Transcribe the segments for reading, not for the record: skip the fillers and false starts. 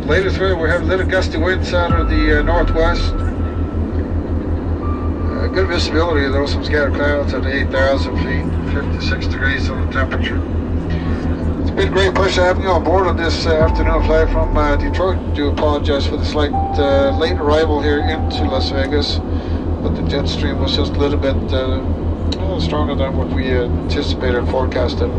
latest weather, we have a little gusty winds out of the northwest. Good visibility though, some scattered clouds at 8,000 feet, 56 degrees on the temperature. It's been a great pleasure having you on board on this afternoon flight from Detroit. I do apologize for the slight late arrival here into Las Vegas, but the jet stream was just a little bit stronger than what we anticipated and forecasted.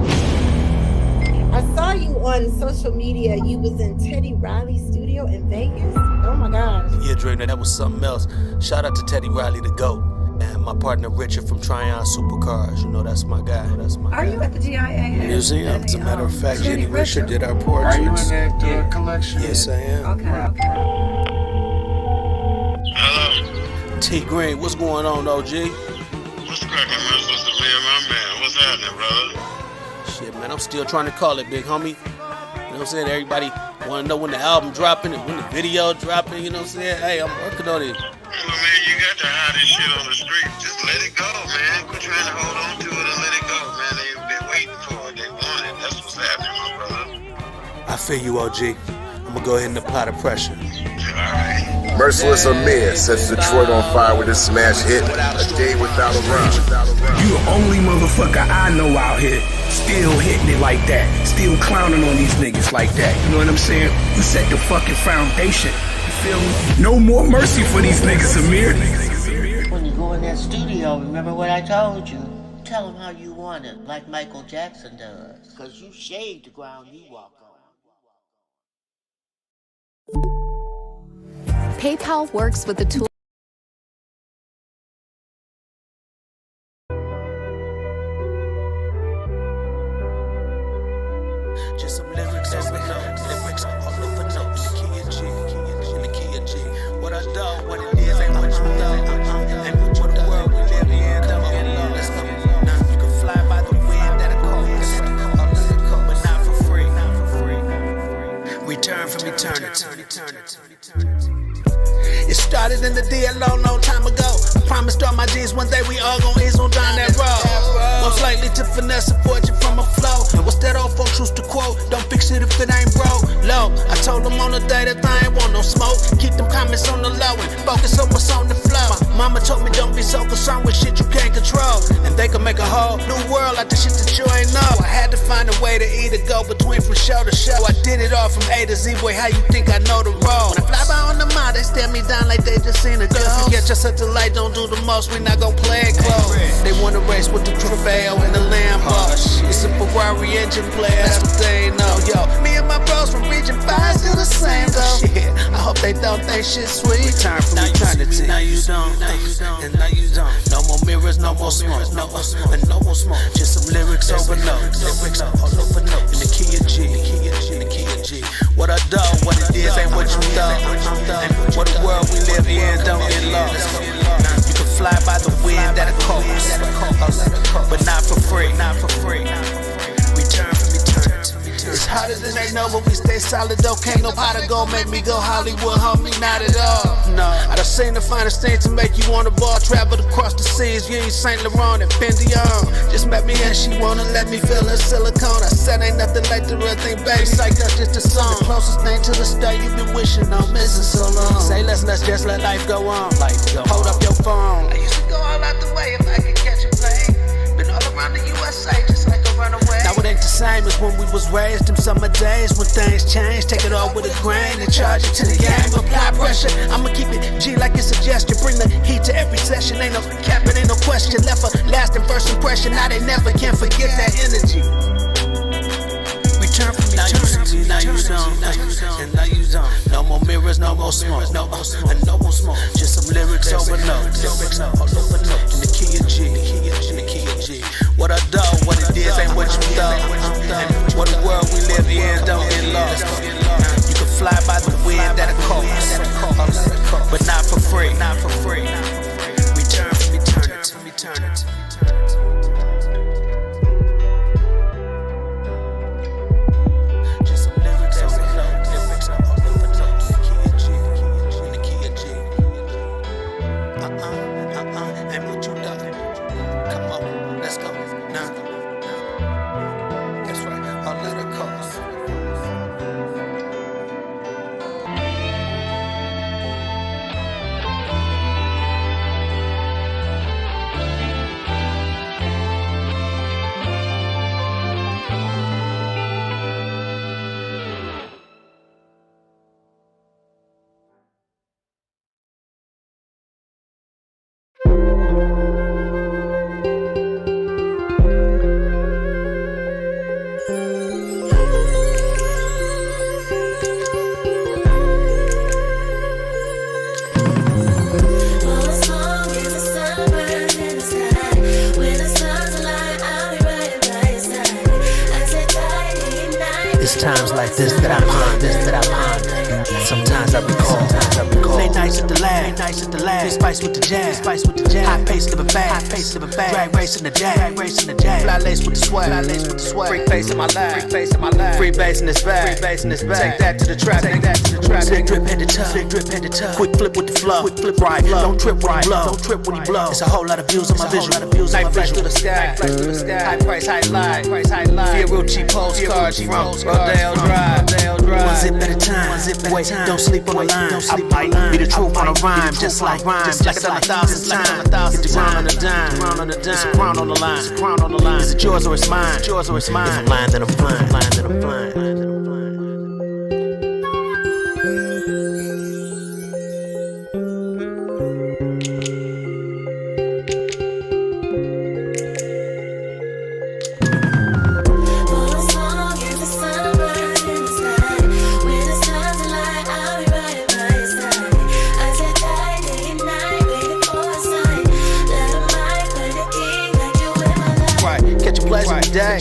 I saw you on social media. You was in Teddy Riley's studio in Vegas. Oh my gosh. Yeah, Dre, that was something else. Shout out to Teddy Riley, the GOAT. And my partner Richard from Tryon Supercars. You know, that's my guy. Are you at the GIA museum? As a matter of fact, Jenny Richard did our portraits. Are you in that collection? Yes, I am. Okay. Hello. T Green, what's going on, OG? What's cracking, man? What's the man, my man? What's happening, brother? Shit, man, I'm still trying to call it, big homie. You know what I'm saying? Everybody want to know when the album dropping and when the video dropping. You know what I'm saying? Hey, I'm working on it. Well, man, you got to hide this shit on the street. Just let it go, man. Quit trying to hold on to it and let it go, man. They're waiting for it. They want it. That's what's happening, my brother. I feel you, OG. I'm gonna go ahead and apply the pressure. All right. Merciless Amir sets Detroit on fire with his smash hit, A Day Without a Run. You the only motherfucker I know out here still hitting it like that, still clowning on these niggas like that. You know what I'm saying? You set the fucking foundation. You feel me? No more mercy for these niggas, Amir. When you go in that studio, remember what I told you? Tell them how you want it, like Michael Jackson does. Cause you shade the ground you walk on. PayPal works with the tool. Just some lyrics over notes, lyrics all over notes. In the key of G, what I do, what it is, ain't what you know. Ain't what the world we live in, don't get low. Let's go. Now you can fly by the wind that it calls, but not for free. Return from eternity. It started in the D a long, long time ago. I promised all my G's one day we all gon' ease on down that road. Most likely to finesse a fortune from a flow. What's that old folks used to quote? Don't fix it if it ain't broke. Low, I told them on the day that I ain't want no smoke. Keep them comments on the low and focus on what's on the flow. My mama told me don't be so concerned with shit you can't control. And they can make a whole new world out the shit that you ain't know. I had to find a way to either go between from show to show. I did it all from A to Z, boy, how you think I know the road? When I fly by on the mile, they stare me down like they just seen a ghost. If you get just at the light, don't do the most, we not gon' play it close. They wanna race with the Travail and the Lambo. It's a Ferrari engine player, that's what they know. Yo, me and my bros from Region 5 still the same though. Shit, I hope they don't think shit sweet. Return from eternity. Now you don't, and now you don't. No more mirrors, no more smoke, no more smoke. Just some lyrics over notes, lyrics all over notes. In the key of G, in the key of G. What I do, what it is, ain't what you thought. And what the world we live in, don't get lost. You can fly by the wind that it calls, but not for free. Return from eternity. It's hotter than they know, but we stay solid though. Can't nobody go make me go Hollywood, homie, not at all. No, I done seen the finest thing to make you wanna ball. Traveled across the seas, you ain't St. Laurent and Fendi on. Just met me and she wanna let me feel her silicone. I said ain't nothing like the real thing, baby. Psych, that's just a song. The closest thing to the star you've been wishing on, missing so long. Say let's just let life go on. Hold up your phone. I used to go all out the way if I could catch a plane. Been all around the USA just like a runaway. Now it ain't the same as when we was raised. Them summer days when things change. Take it all with a grain and charge it to the game. Apply pressure. I'ma keep it G like it's a gesture. Bring the heat to every session. Ain't no cap, it ain't no question. Left a lasting first impression. Now they never can forget that energy. Return from eternity. Now you don't, and now you don't. No more mirrors, no more smoke, no more smoke. Just some lyrics over notes, lyrics all over notes. In the key of G, in the key of G. What I do, what it is, ain't what you thought. And what the world we live in, don't get lost. You can fly by the wind that it calls, but not for free. Return from eternity. times like this that I ponder. Sometimes I recall. Late nights at the lab. Big spice with the jazz. High pace living fast. Drag racing the jag. Fly lace with the swag. Freak face in my lap. Free bass in this bag. Take that to the trap. Slick drip head to toe. Quick flip with the flow. Right. Don't trip when he blow. It's a whole lot of views on my visual. Night flash through the sky. High price, high line. Fiorucci postcards from Rodale Drive. One zip at a time. Wait, don't sleep on the line. I might be the truth on a rhyme, just like I've done 1,000 times. Hit the ground on a dime. It's a crown on the line. Is it yours or it's mine? If I'm lying, then I'm flying.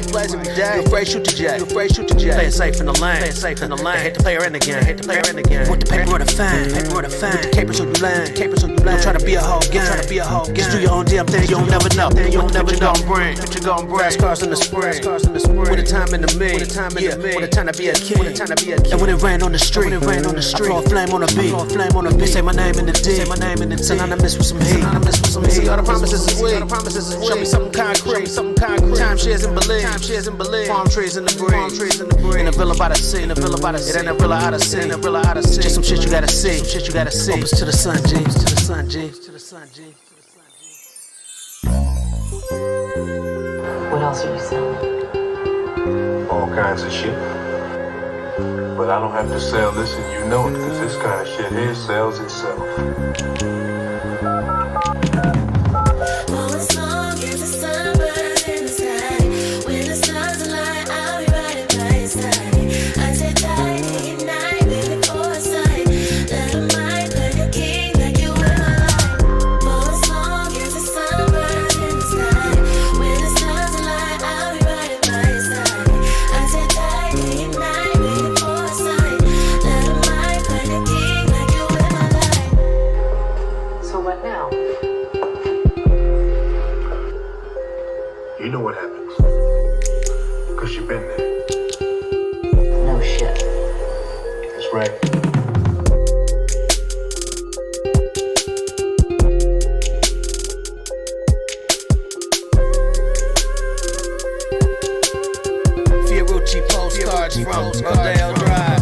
Pleasant day. You afraid shoot the jet. Playing safe in the lane. Hate the player in again. Want the paper or the fame. With the capers on you lane. Don't try to be a whole game. Just do your own damn thing. You don't never know. What you gon' bring. Fast cars in the spring. With a time in the me. With a time to be a king. And when it rain on the street, I throw a flame on the beat. They say my name in the D. Synonymous with some heat. See all the promises is sweet. Show me something concrete. Time shares in Berlin. Palm trees in the breeze. In a villa by the sea. It ain't a villa out of sea. Just some shit you gotta see. Opens to the sun, G. What else are you selling? All kinds of shit. But I don't have to sell this and you know it, cause this kind of shit here sells itself. You know what happens. Cause you've been there. No shit. That's right. Fiorucci postcards from Rodale Drive.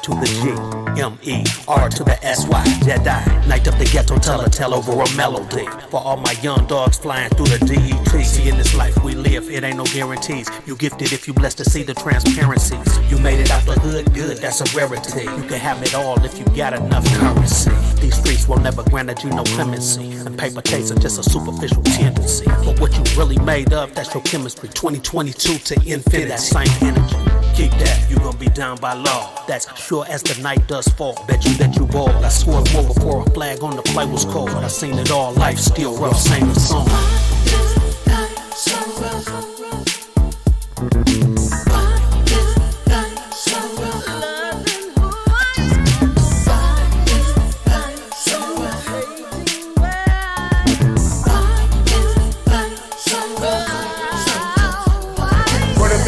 To the G, M-E-R to the S-Y, Jedi. Night up the ghetto, tell over a melody. For all my young dogs flying through the DET. See, in this life we live, it ain't no guarantees. You gifted if you blessed to see the transparencies. You made it out the hood, good, that's a rarity. You can have it all if you got enough currency. These streets will never grant you no clemency. And paper chase are just a superficial tendency. But what you really made of, that's your chemistry. 2022 to infinity, that same energy. Keep that, you gon' be down by law. That's sure as the night does fall. Bet you ball. I scored more before a flag on the play was called. I seen it all, life still rough, sing the song.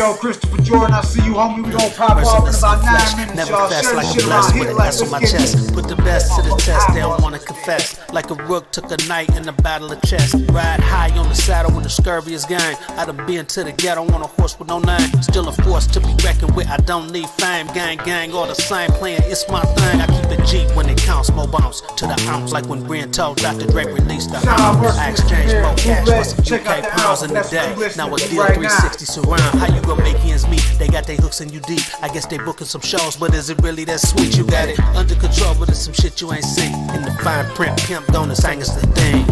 Yo, Christopher Jordan, I see you, homie. We gon' pop off in about 9 minutes, never y'all. confess Share like this a shit blessed around. with Hit an like, S on my let's get chest. this. Put the best to the test, they don't wanna confess. Like a rook took a night in the battle of chess. Ride high on the saddle when the scurvy is gang. I done been to the ghetto on a horse with no name. Still a force to be reckoned with, I don't need fame. Gang, all the same playing, it's my thing. I keep it G when it counts, more bounce to the ounce. Like when Brian told Dr. Dre released the house. I exchanged more cash for some UK pounds in the day. Now a deal 360 surround. How you gon' make ends meet? They got their hooks in you deep. I guess they booking some shows, but is it really that sweet? You got it under control, but it's some shit you ain't seen. In the fine print, pimp gonna sing is the thing.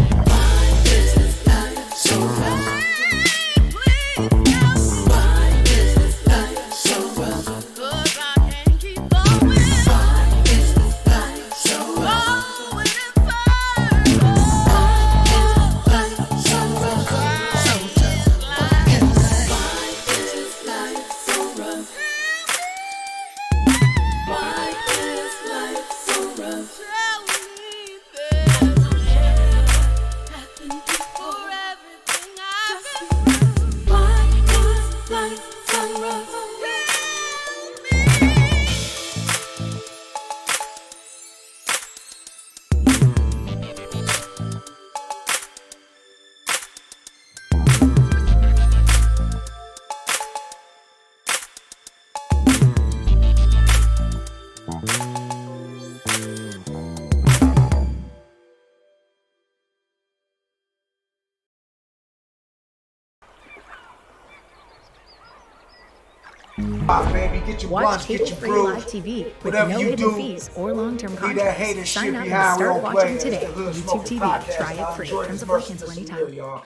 Baby, get your blunts, get your brews, TV whatever you do. Fees or long-term Leave that hater Sign shit up behind. and We start don't watching play. today. It's the Hood YouTube Smoker TV. Podcast. Try Y'all it free. enjoy Comes this with verse cancel in the anytime. studio, y'all.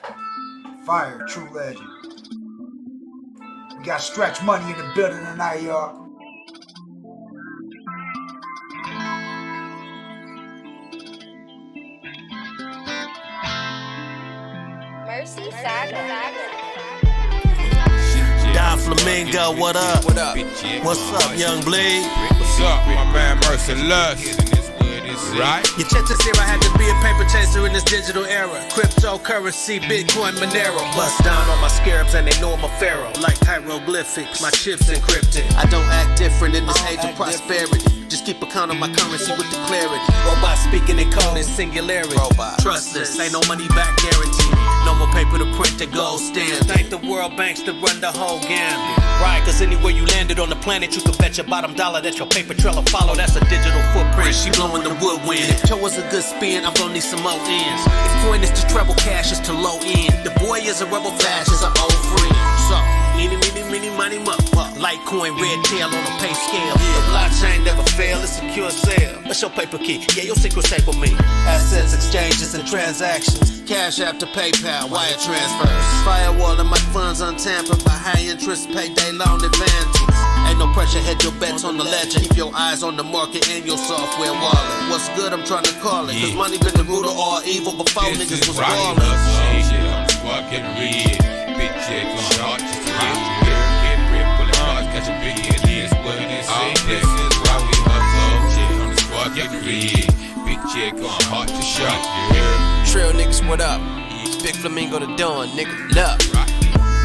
Fire, true legend. We got Stretch Money in the building tonight, y'all. Mercy Saga. Don Flamingo, what up? What up? What's up, Young Bleed? What's up, my man Merciless? Right? Your chances here, I had to be a paper chaser in this digital era. Cryptocurrency, Bitcoin, Monero. Bust down on my scarabs and they know I'm a pharaoh. Like hieroglyphics, my chips encrypted. I don't act different in this age of prosperity. Just keep a count on my currency with the clarity. Robots speaking in code in singularity. Trust this, ain't no money back guarantee. No more paper to print the gold standard. Thank the world banks to run the whole gambit. Right, cause anywhere you landed on the planet, you can bet your bottom dollar that your paper trail will follow. That's a digital footprint. She blowing the woodwind. If Joe was a good spin, I'm gonna need some more ends. If coin is to treble, cash is to low end. The boy is a rebel, Flash is an old friend. So, meeny, money, muck. Litecoin, red tail on a pay scale. The blockchain never fail, it's secure sale. What's your paper key? Yeah, your secret safe with me. Assets, exchanges, and transactions. Cash app to PayPal, wire transfers. Firewalling my funds untampered by high interest, payday loan advances. Ain't no pressure, head your bets on the ledger. Keep your eyes on the market and your software wallet. What's good, I'm trying to call it. Cause money been the root of all evil before niggas was ballin'. Squad getting red, big check on heart, just get red, pulling cards, catch a big head, here's what it is. This is why we hustle, shit on the squad getting red, big check on heart to shot, Trail niggas, what up? It's Big Flamingo the Dawn, nigga, love.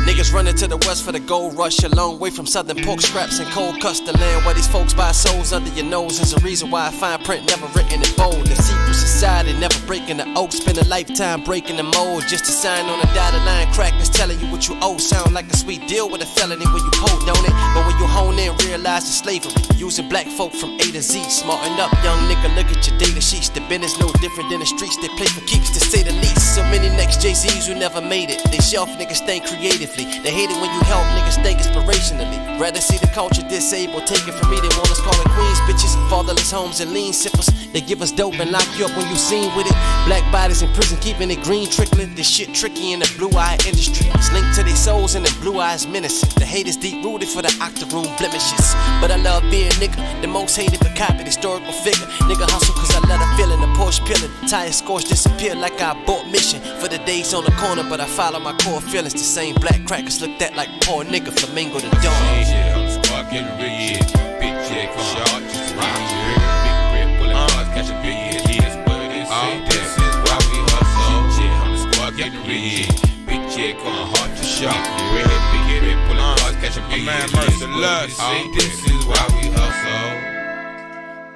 Niggas running to the west for the gold rush, a long way from southern pork scraps and cold custard land. Where these folks buy souls under your nose is a reason why I find print never written in bold. The secret society never breaking the oak, spend a lifetime breaking the mold. Just to sign on a dotted line, crackers telling you what you owe. Sound like a sweet deal with a felony when you hold, don't it? But when you hone in, realize the slavery. Using black folk from A to Z, smarten up, young nigga, look at your data sheets. The business no different than the streets, they play for keeps to say the least. So many next Jay-Z's who never made it. They shelf niggas think creatively. They hate it when you help niggas think inspirationally. Rather see the culture disabled, take it from me. They want us calling queens bitches, fatherless homes and lean sippers. They give us dope and lock you up when you seen with it. Black bodies in prison keeping it green trickling. This shit tricky in the blue eye industry. It's linked to their souls and the blue eyes menacing. The hate is deep rooted for the octoroom blemishes. But I love being nigga, the most hated but copied historical figure. Nigga hustle cause I let her feel in the Porsche peeling. Tires scorched disappear like I bought mission. For the days on the corner but I follow my core feelings. The same black crackers looked at like poor nigga Flamingo the Dawn. Shit on the squad getting red, big check on shot, just round here. Big bread pulling cards, catch a big head, here's what it is. This is why we hustle. Shit on the squad getting red, big check on heart to shot. Big bread pulling cards, catch a my man Merciless. This is why we hustle.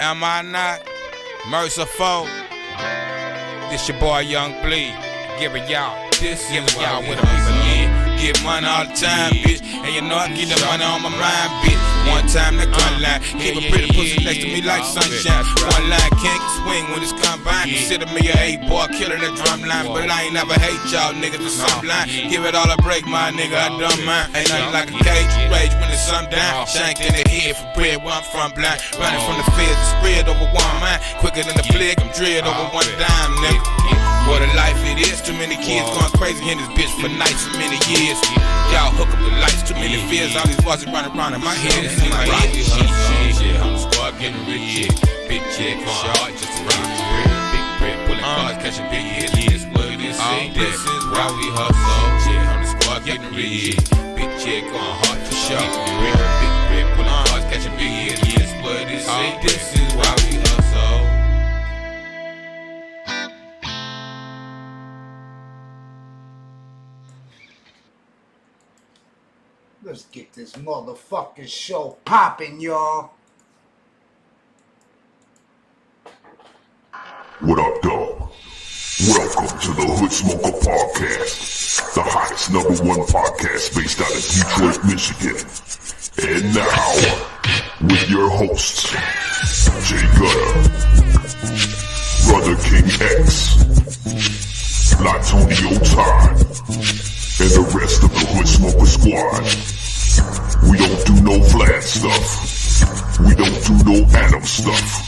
Am I not merciful? This your boy Young Bleed. Giving y'all with a yeah. Get money all the time, bitch. And you know I get the money on my mind, bitch. One time the gun line, keep a pretty pussy next to me like sunshine. One line can't swing when it's combined. Consider me a boy killer the drum line, but I ain't never hate y'all niggas to some blind. Give it all a break, my nigga, I don't mind. Ain't nothing like a cage rage when the sun down. Shanked in the head for bread where I'm from blind. Running from the feds to spread over one mind. Quicker than the blick, I'm dread over one dime, nigga. What a life it is, too many kids going crazy in this bitch for nights and many years. Y'all hook up the lights, too many fears, all these voices running around in my head. It's in my head. Shit, I'm the squad getting rich, yeah. Big check, short, just around here. Big bread, pulling cars, catching big hits. This what it is, this is why we hustle. Shit, I'm the squad getting rich, big check, going hard for sure. Big bread, pulling cars, catching big hits. This what it is, this is why we hustle. Let's get this motherfucking show popping, y'all. What up, dog? Welcome to the Hood Smoker Podcast, the hottest #1 podcast based out of Detroit, Michigan. And now, with your hosts, Jay Gutta, Brother King X, Blatonio Todd, and the rest of the Hood Smoker Squad. We don't do no Vlad stuff. We don't do no Adam stuff.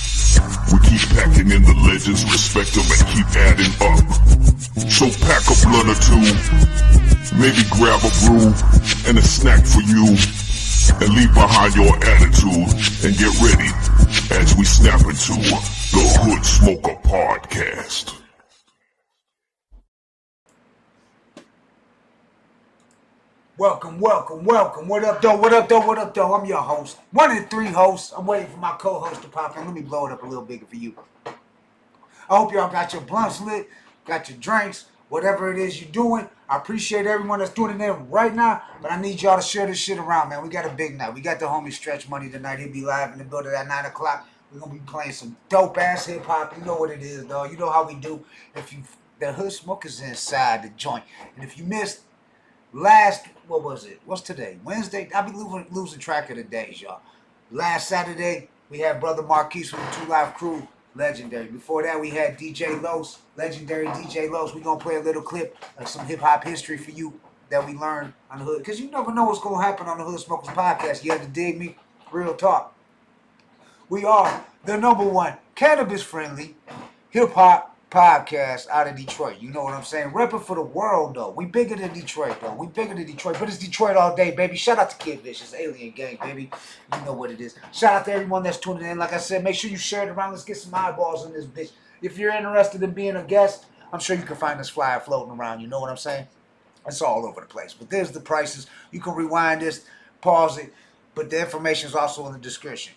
We keep packing in the legends, respect them, and keep adding up. So pack a blunt or two, maybe grab a brew and a snack for you, and leave behind your attitude, and get ready as we snap into the Hood Smoker Podcast. Welcome. What up, though? I'm your host. 1 in 3 hosts. I'm waiting for my co-host to pop in. Let me blow it up a little bigger for you. I hope y'all got your blunts lit, got your drinks, whatever it is you're doing. I appreciate everyone that's doing it there right now, but I need y'all to share this shit around, man. We got a big night. We got the homie Stretch Money tonight. He'll be live in the building at 9 o'clock. We're going to be playing some dope-ass hip-hop. You know what it is, dog. You know how we do. The Hood Smokers inside the joint. And if you missed what was it? What's today? Wednesday? I be losing track of the days, y'all. Last Saturday, we had Brother Marquise from the 2 Live Crew, legendary. Before that, we had DJ Los, legendary DJ Los. We're going to play a little clip of some hip-hop history for you that we learned on the Hood. Because you never know what's going to happen on the Hood Smokers Podcast. You have to dig me. Real talk. We are the #1 cannabis-friendly hip-hop podcast out of Detroit. You know what I'm saying? Repping for the world, though. We bigger than Detroit, though. We bigger than Detroit, but it's Detroit all day, baby. Shout out to Kid Vicious, Alien Gang, baby. You know what it is. Shout out to everyone that's tuning in. Like I said, make sure you share it around. Let's get some eyeballs on this bitch. If you're interested in being a guest, I'm sure you can find this flyer floating around. You know what I'm saying? It's all over the place. But there's the prices. You can rewind this, pause it, but the information is also in the description.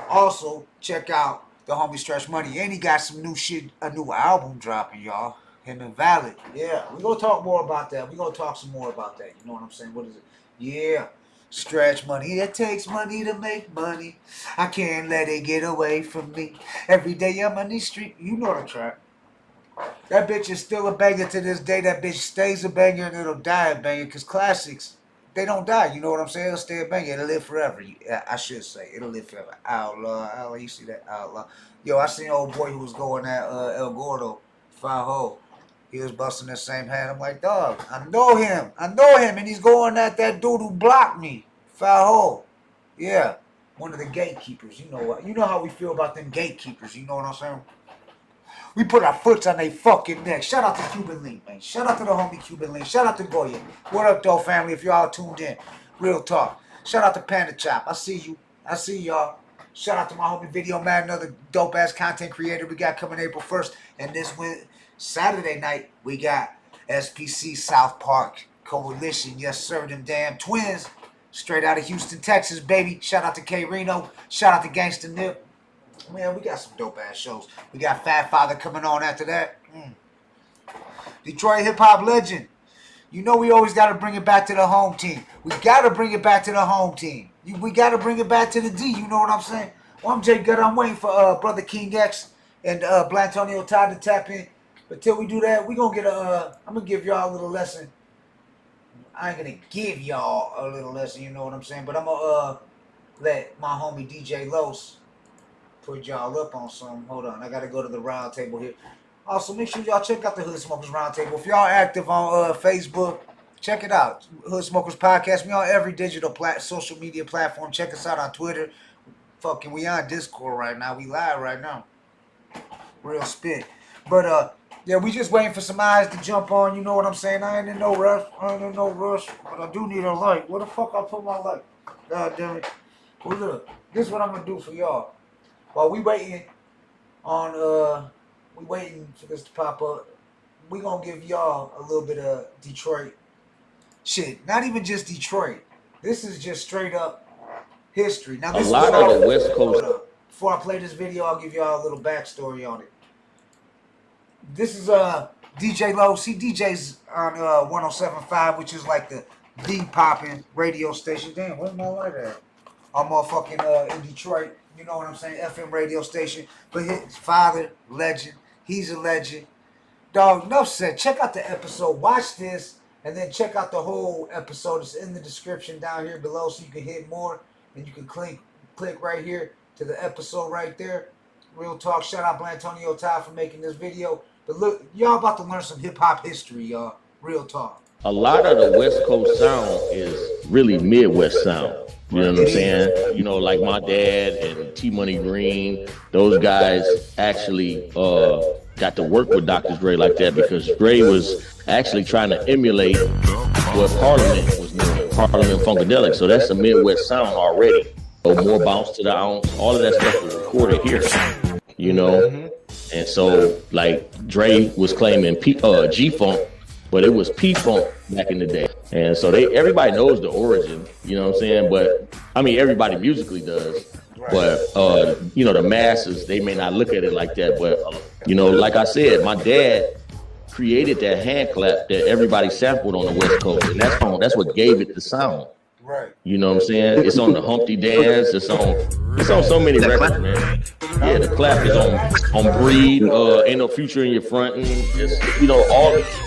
Also, check out the homie Stretch Money, and he got some new shit, a new album dropping, y'all. Him and Valid. Yeah, we're going to talk more about that. We're going to talk some more about that. You know what I'm saying? What is it? Yeah, Stretch Money. It takes money to make money. I can't let it get away from me. Every day I'm on the street. You know the track. That bitch is still a banger to this day. That bitch stays a banger and it'll die a banger because classics, they don't die. You know what I'm saying? It'll stay a banger. It'll live forever. I should say. It'll live forever. Outlaw. You see that? Outlaw. Yo, I seen an old boy who was going at El Gordo, Fajo. He was busting the same hand. I'm like, dog, I know him. And he's going at that dude who blocked me. Fajo. Yeah. One of the gatekeepers. You know what? You know how we feel about them gatekeepers. You know what I'm saying? We put our foots on they fucking neck. Shout out to Cuban Link, man. Shout out to the homie Cuban Link. Shout out to Goya. What up, though, family, if y'all tuned in. Real talk. Shout out to Panda Chop. I see you. I see y'all. Shout out to my homie Video Man, another dope-ass content creator we got coming April 1st. And this Saturday night, we got SPC South Park Coalition. Yes, sir, them damn twins. Straight out of Houston, Texas, baby. Shout out to K Reno. Shout out to Gangsta Nip. Man, we got some dope-ass shows. We got Fat Father coming on after that. Detroit hip-hop legend. You know we always got to bring it back to the home team. We got to bring it back to the home team. We got to bring it back to the D. You know what I'm saying? Well, I'm Jay Gutta. I'm waiting for Brother King X and Blatonio Todd to tap in. But till we do that, we gonna get I'm gonna give y'all a little lesson. I ain't gonna give y'all a little lesson, you know what I'm saying? But I'm gonna let my homie DJ Los put y'all up on some. Hold on, I gotta go to the round table here. Also, make sure y'all check out the Hood Smokers Roundtable. If y'all active on Facebook, check it out. Hood Smokers Podcast. We on every digital social media platform. Check us out on Twitter. Fucking, we on Discord right now. We live right now. Real spit. But yeah, we just waiting for some eyes to jump on. You know what I'm saying? I ain't in no rush. But I do need a light. Where the fuck I put my light? God damn it. Well, look, this is what I'm gonna do for y'all. While we waiting on we waiting for this to pop up. We gonna give y'all a little bit of Detroit shit. Not even just Detroit. This is just straight up history. Now, this a lot of the West Coast. Before I play this video, I'll give y'all a little backstory on it. This is DJ Low. See, DJ's on 107.5, which is like the popping radio station. Damn, where's my light at? I'm motherfucking in Detroit. You know what I'm saying? FM radio station. But his father, legend. He's a legend. Dog, enough said. Check out the episode. Watch this. And then check out the whole episode. It's in the description down here below so you can hit more. And you can click right here to the episode right there. Real talk. Shout out Blatonio Todd for making this video. But look, y'all about to learn some hip-hop history, y'all. Real talk. A lot of the West Coast sound is really Midwest sound. You know what I'm saying? You know, like my dad and T-Money Green, those guys actually got to work with Dr. Dre like that because Dre was actually trying to emulate what Parliament was doing, Parliament Funkadelic. So that's a Midwest sound already. So more bounce to the ounce, all of that stuff was recorded here, you know? And so, like, Dre was claiming G-Funk, but it was P-Funk back in the day. And so everybody knows the origin, you know what I'm saying? But, I mean, everybody musically does. But, you know, the masses, they may not look at it like that. But, you know, like I said, my dad created that hand clap that everybody sampled on the West Coast. And that's what gave it the sound. Right. You know what I'm saying? It's on the Humpty Dance. It's on so many records, man. Yeah, the clap is on Breed. Ain't No Future in Your Front. It's, you know,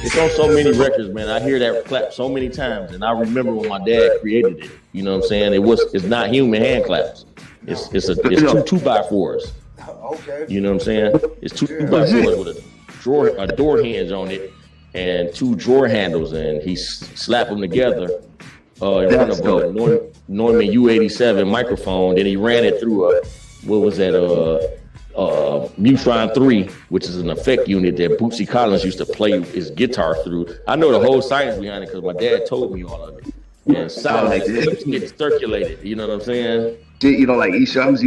it's on so many records, man. I hear that clap so many times, and I remember when my dad created it. You know what I'm saying? It's not human hand claps. It's two 2x4s. Okay. You know what I'm saying? It's two 2x4s with a door hinge on it and two drawer handles, and he slapped them together. In front of a Neumann U87 microphone. Then he ran it through Mutron 3, which is an effect unit that Bootsy Collins used to play his guitar through. I know the whole science behind it because my dad told me all of it. And sound gets circulated. You know what I'm saying? You know, like E-Shams,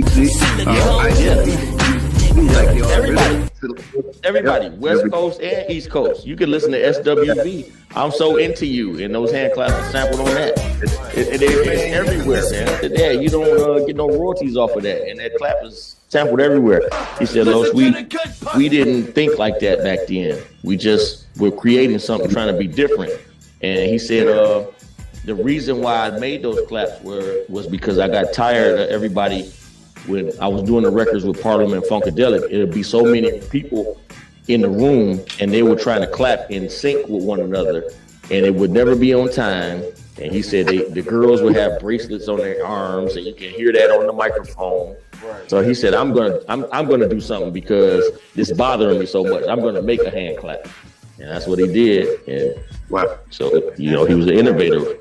Everybody, West Coast and East Coast. You can listen to SWV. I'm So Into You, and those hand claps are sampled on that. It's everywhere, man. Yeah, you don't get no royalties off of that, and that clap is sampled everywhere. He said, Los, we didn't think like that back then. We just were creating something, trying to be different. And he said, the reason why I made those claps was because I got tired of everybody. When I was doing the records with Parliament Funkadelic, it'd be so many people in the room and they were trying to clap in sync with one another and it would never be on time. And he said the girls would have bracelets on their arms and you can hear that on the microphone. Right. So he said, I'm gonna do something because it's bothering me so much. I'm gonna make a hand clap. And that's what he did. And wow. So, you know, he was an innovator.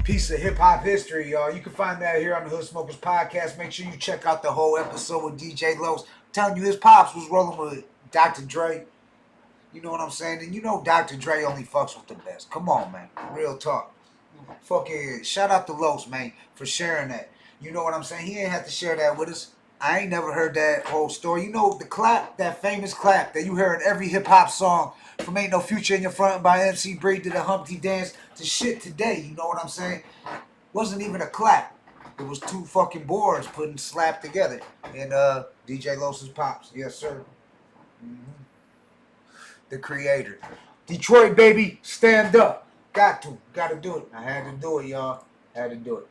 Piece of hip-hop history, y'all. You can find that here on the Hood Smokers Podcast. Make sure you check out the whole episode with DJ Los. I'm telling you, his pops was rolling with Dr. Dre. You know what I'm saying? And you know Dr. Dre only fucks with the best. Come on, man. Real talk. Fucking shout out to Los, man, for sharing that. You know what I'm saying? He ain't have to share that with us. I ain't never heard that whole story. You know the clap, that famous clap that you hear in every hip-hop song from Ain't No Future in Your Front by MC Breed to the Humpty Dance to shit today. You know what I'm saying? Wasn't even a clap. It was two fucking boards putting slapped together. And DJ Los's pops. Yes, sir. The creator. Detroit, baby, stand up. Got to do it. I had to do it, y'all. Had to do it.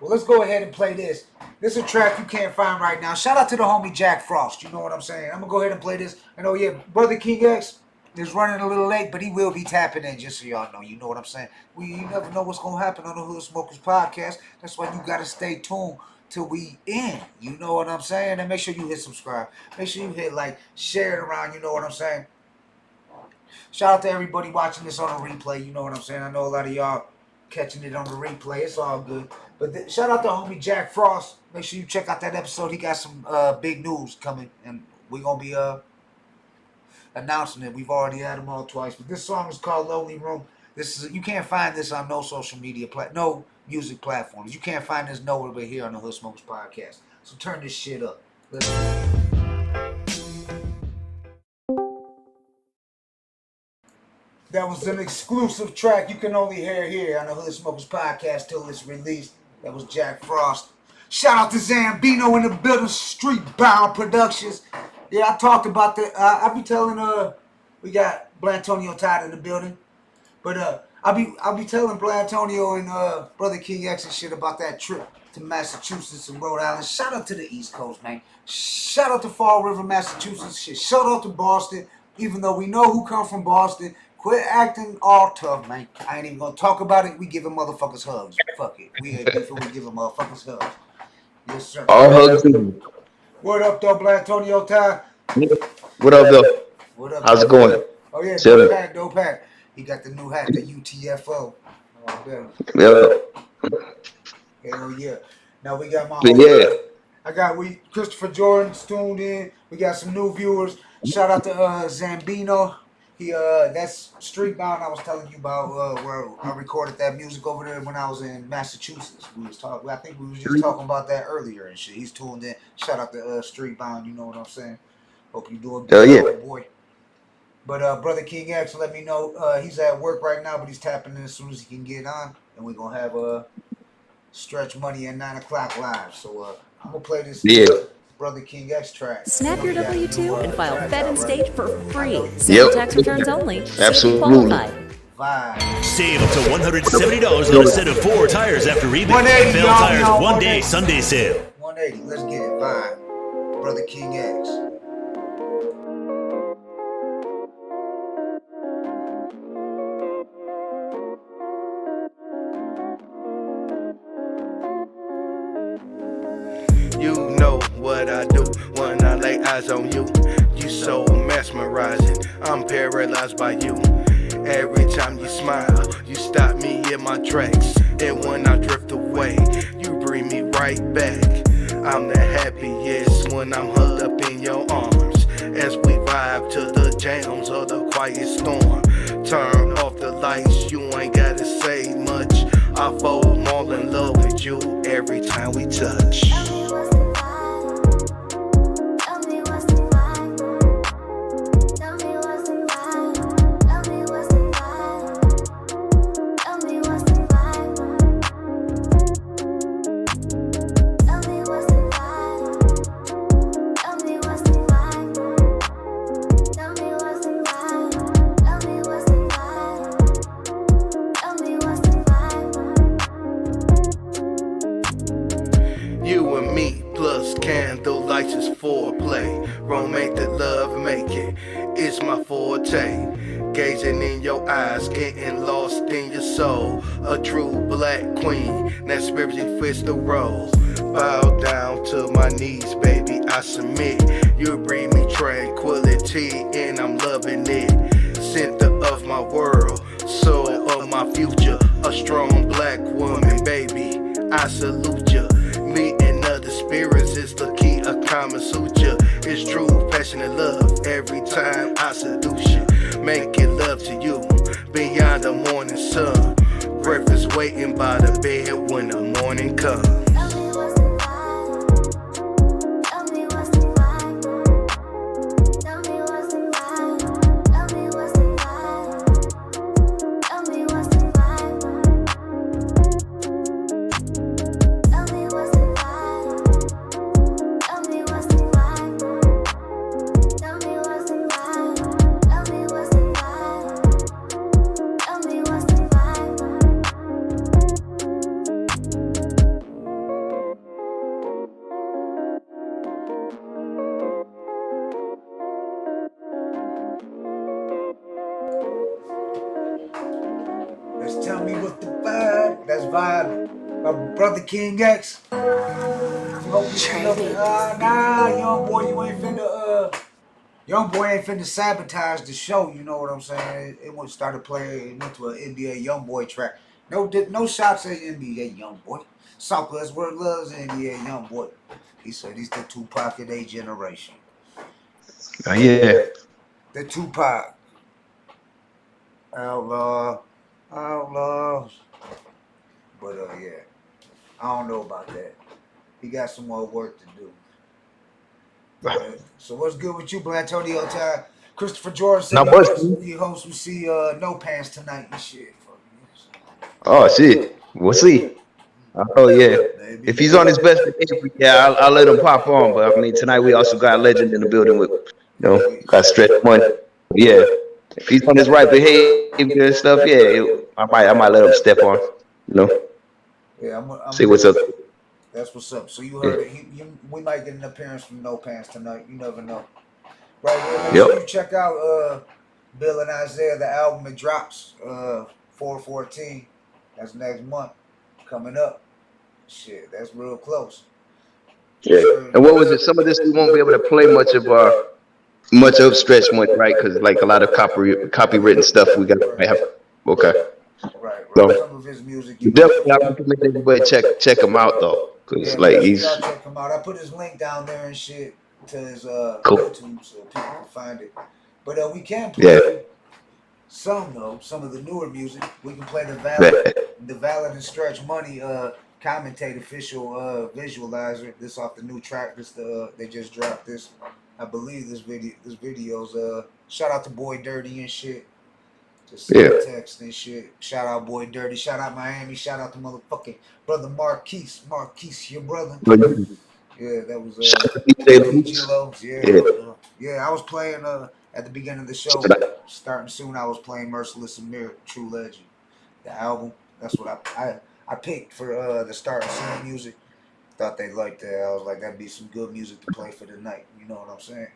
Well, let's go ahead and play this. This is a track you can't find right now. Shout out to the homie Jack Frost. You know what I'm saying? I'm going to go ahead and play this. And oh, yeah, Brother King X is running a little late, but he will be tapping in, just so y'all know. You know what I'm saying? You never know what's going to happen on the Hood Smokers podcast. That's why you got to stay tuned till we end. You know what I'm saying? And make sure you hit subscribe. Make sure you hit like, share it around. You know what I'm saying? Shout out to everybody watching this on the replay. You know what I'm saying? I know a lot of y'all catching it on the replay. It's all good. But shout out to homie Jack Frost. Make sure you check out that episode. He got some big news coming. And we're going to be announcing it. We've already had them all twice. But this song is called Lonely Room. You can't find this on no social media, no music platforms. You can't find this nowhere but here on the Hood Smokers podcast. So turn this shit up. Listen. That was an exclusive track you can only hear here on the Hood Smokers podcast till it's released. That was Jack Frost. Shout out to Zambino in the building, Streetbound Productions. Yeah, I talked about that. I be telling we got Blatonio Todd in the building, but I'll be telling Blatonio and Brother King X and shit about that trip to Massachusetts and Rhode Island. Shout out to the East Coast, man. Shout out to Fall River, Massachusetts. Shit. Shout out to Boston, even though we know who come from Boston. Quit acting all tough, man. I ain't even gonna talk about it. We giving motherfuckers hugs. Fuck it. We ain't beefing. We giving motherfuckers hugs. Yes, sir. All hugs. What up, though, Blatonio Ty? What up, though? What up? How's it going? Oh yeah, dope hat. He got the new hat, the UTFO. Oh, yeah. Hell yeah. Now we got my. Yeah. Christopher Jordan's tuned in. We got some new viewers. Shout out to Zambino. That's Streetbound I was telling you about where I recorded that music over there when I was in Massachusetts. I think we was just talking about that earlier and shit. He's tuned in. Shout out to Streetbound, you know what I'm saying? Hope you doing good, boy. But Brother King X let me know he's at work right now, but he's tapping in as soon as he can get on. And we're going to have Stretch Money at 9 o'clock live. So I'm going to play this. Brother King X track. Snap your W-2 and file Fed and State for free. Simple tax returns only. Absolutely. Save up to $170 on a set of 4 tires after rebate. Bell Tires 1-day Sunday sale. 180. Let's get it. Vibe. Brother King X. You know what I do when I lay eyes on you. You so mesmerizing, I'm paralyzed by you. Every time you smile, you stop me in my tracks. And when I drift away, you bring me right back. I'm the happiest when I'm hugged up in your arms, as we vibe to the jams of the quiet storm. Turn off the lights, you ain't gotta say much. I fall more in love with you every time we touch. You and me plus candle lights is foreplay. Romantic love making, it's my forte. Gazing in your eyes, getting lost in your soul. A true black queen that spiritually fits the role. Bow down to my knees, baby, I submit. You bring me tranquility and I'm loving it. Center of my world, soul of my future. A strong black woman, baby, I salute you. Meeting other spirits is the key of Kama Sutra. It's true, passionate love every time I seduce you. Making love to you beyond the morning sun. Breakfast waiting by the bed when the morning comes. Brother King X. Nah, young boy, young boy ain't finna sabotage the show. You know what I'm saying? It went started playing. It went to an NBA young boy track. No shots at NBA young boy. Southwest World loves NBA young boy. He said he's the Tupac of their generation. Yeah. The Tupac. Outlaws. But yeah, I don't know about that. He got some more work to do. So what's good with you, Blatonio? Todd? Christopher Jordan said he hopes we see No Pants tonight and shit. Oh shit, we'll see. Oh yeah, if he's on his best behavior, yeah, I'll let him pop on. But I mean, tonight we also got Legend in the building with, got Stretch Money. Yeah, if he's on his right behavior and stuff, yeah, I might let him step on. Yeah, See what's up. That's what's up. So you heard it. We might get an appearance from No Pants tonight. You never know. Right here, make sure you check out Bill and Isaiah, the album. It drops 4/14. That's next month. Coming up. Shit, that's real close. Yeah. And what was it? Some of this we won't be able to play much of Stretch Money, right? Because like a lot of copywritten stuff we got to have. Okay. Right. So, some of his music. Definitely, I recommend everybody check him out though, because he's. Check him out. I put his link down there and shit to his YouTube so people can find it. But we can play some of the newer music. We can play the Valid and Stretch Money commentate official visualizer. This off the new track. They just dropped this. I believe this video's shout out to Boy Dirty and shit. Just text and shit. Shout out Boy Dirty. Shout out Miami. Shout out to motherfucking brother Marquise, your brother. Yeah, that was Yeah, I was playing at the beginning of the show. Starting soon, I was playing Merciless Amir, True Legend, the album. That's what I picked for the starting soon music. Thought they liked that. I was like, that'd be some good music to play for the night. You know what I'm saying?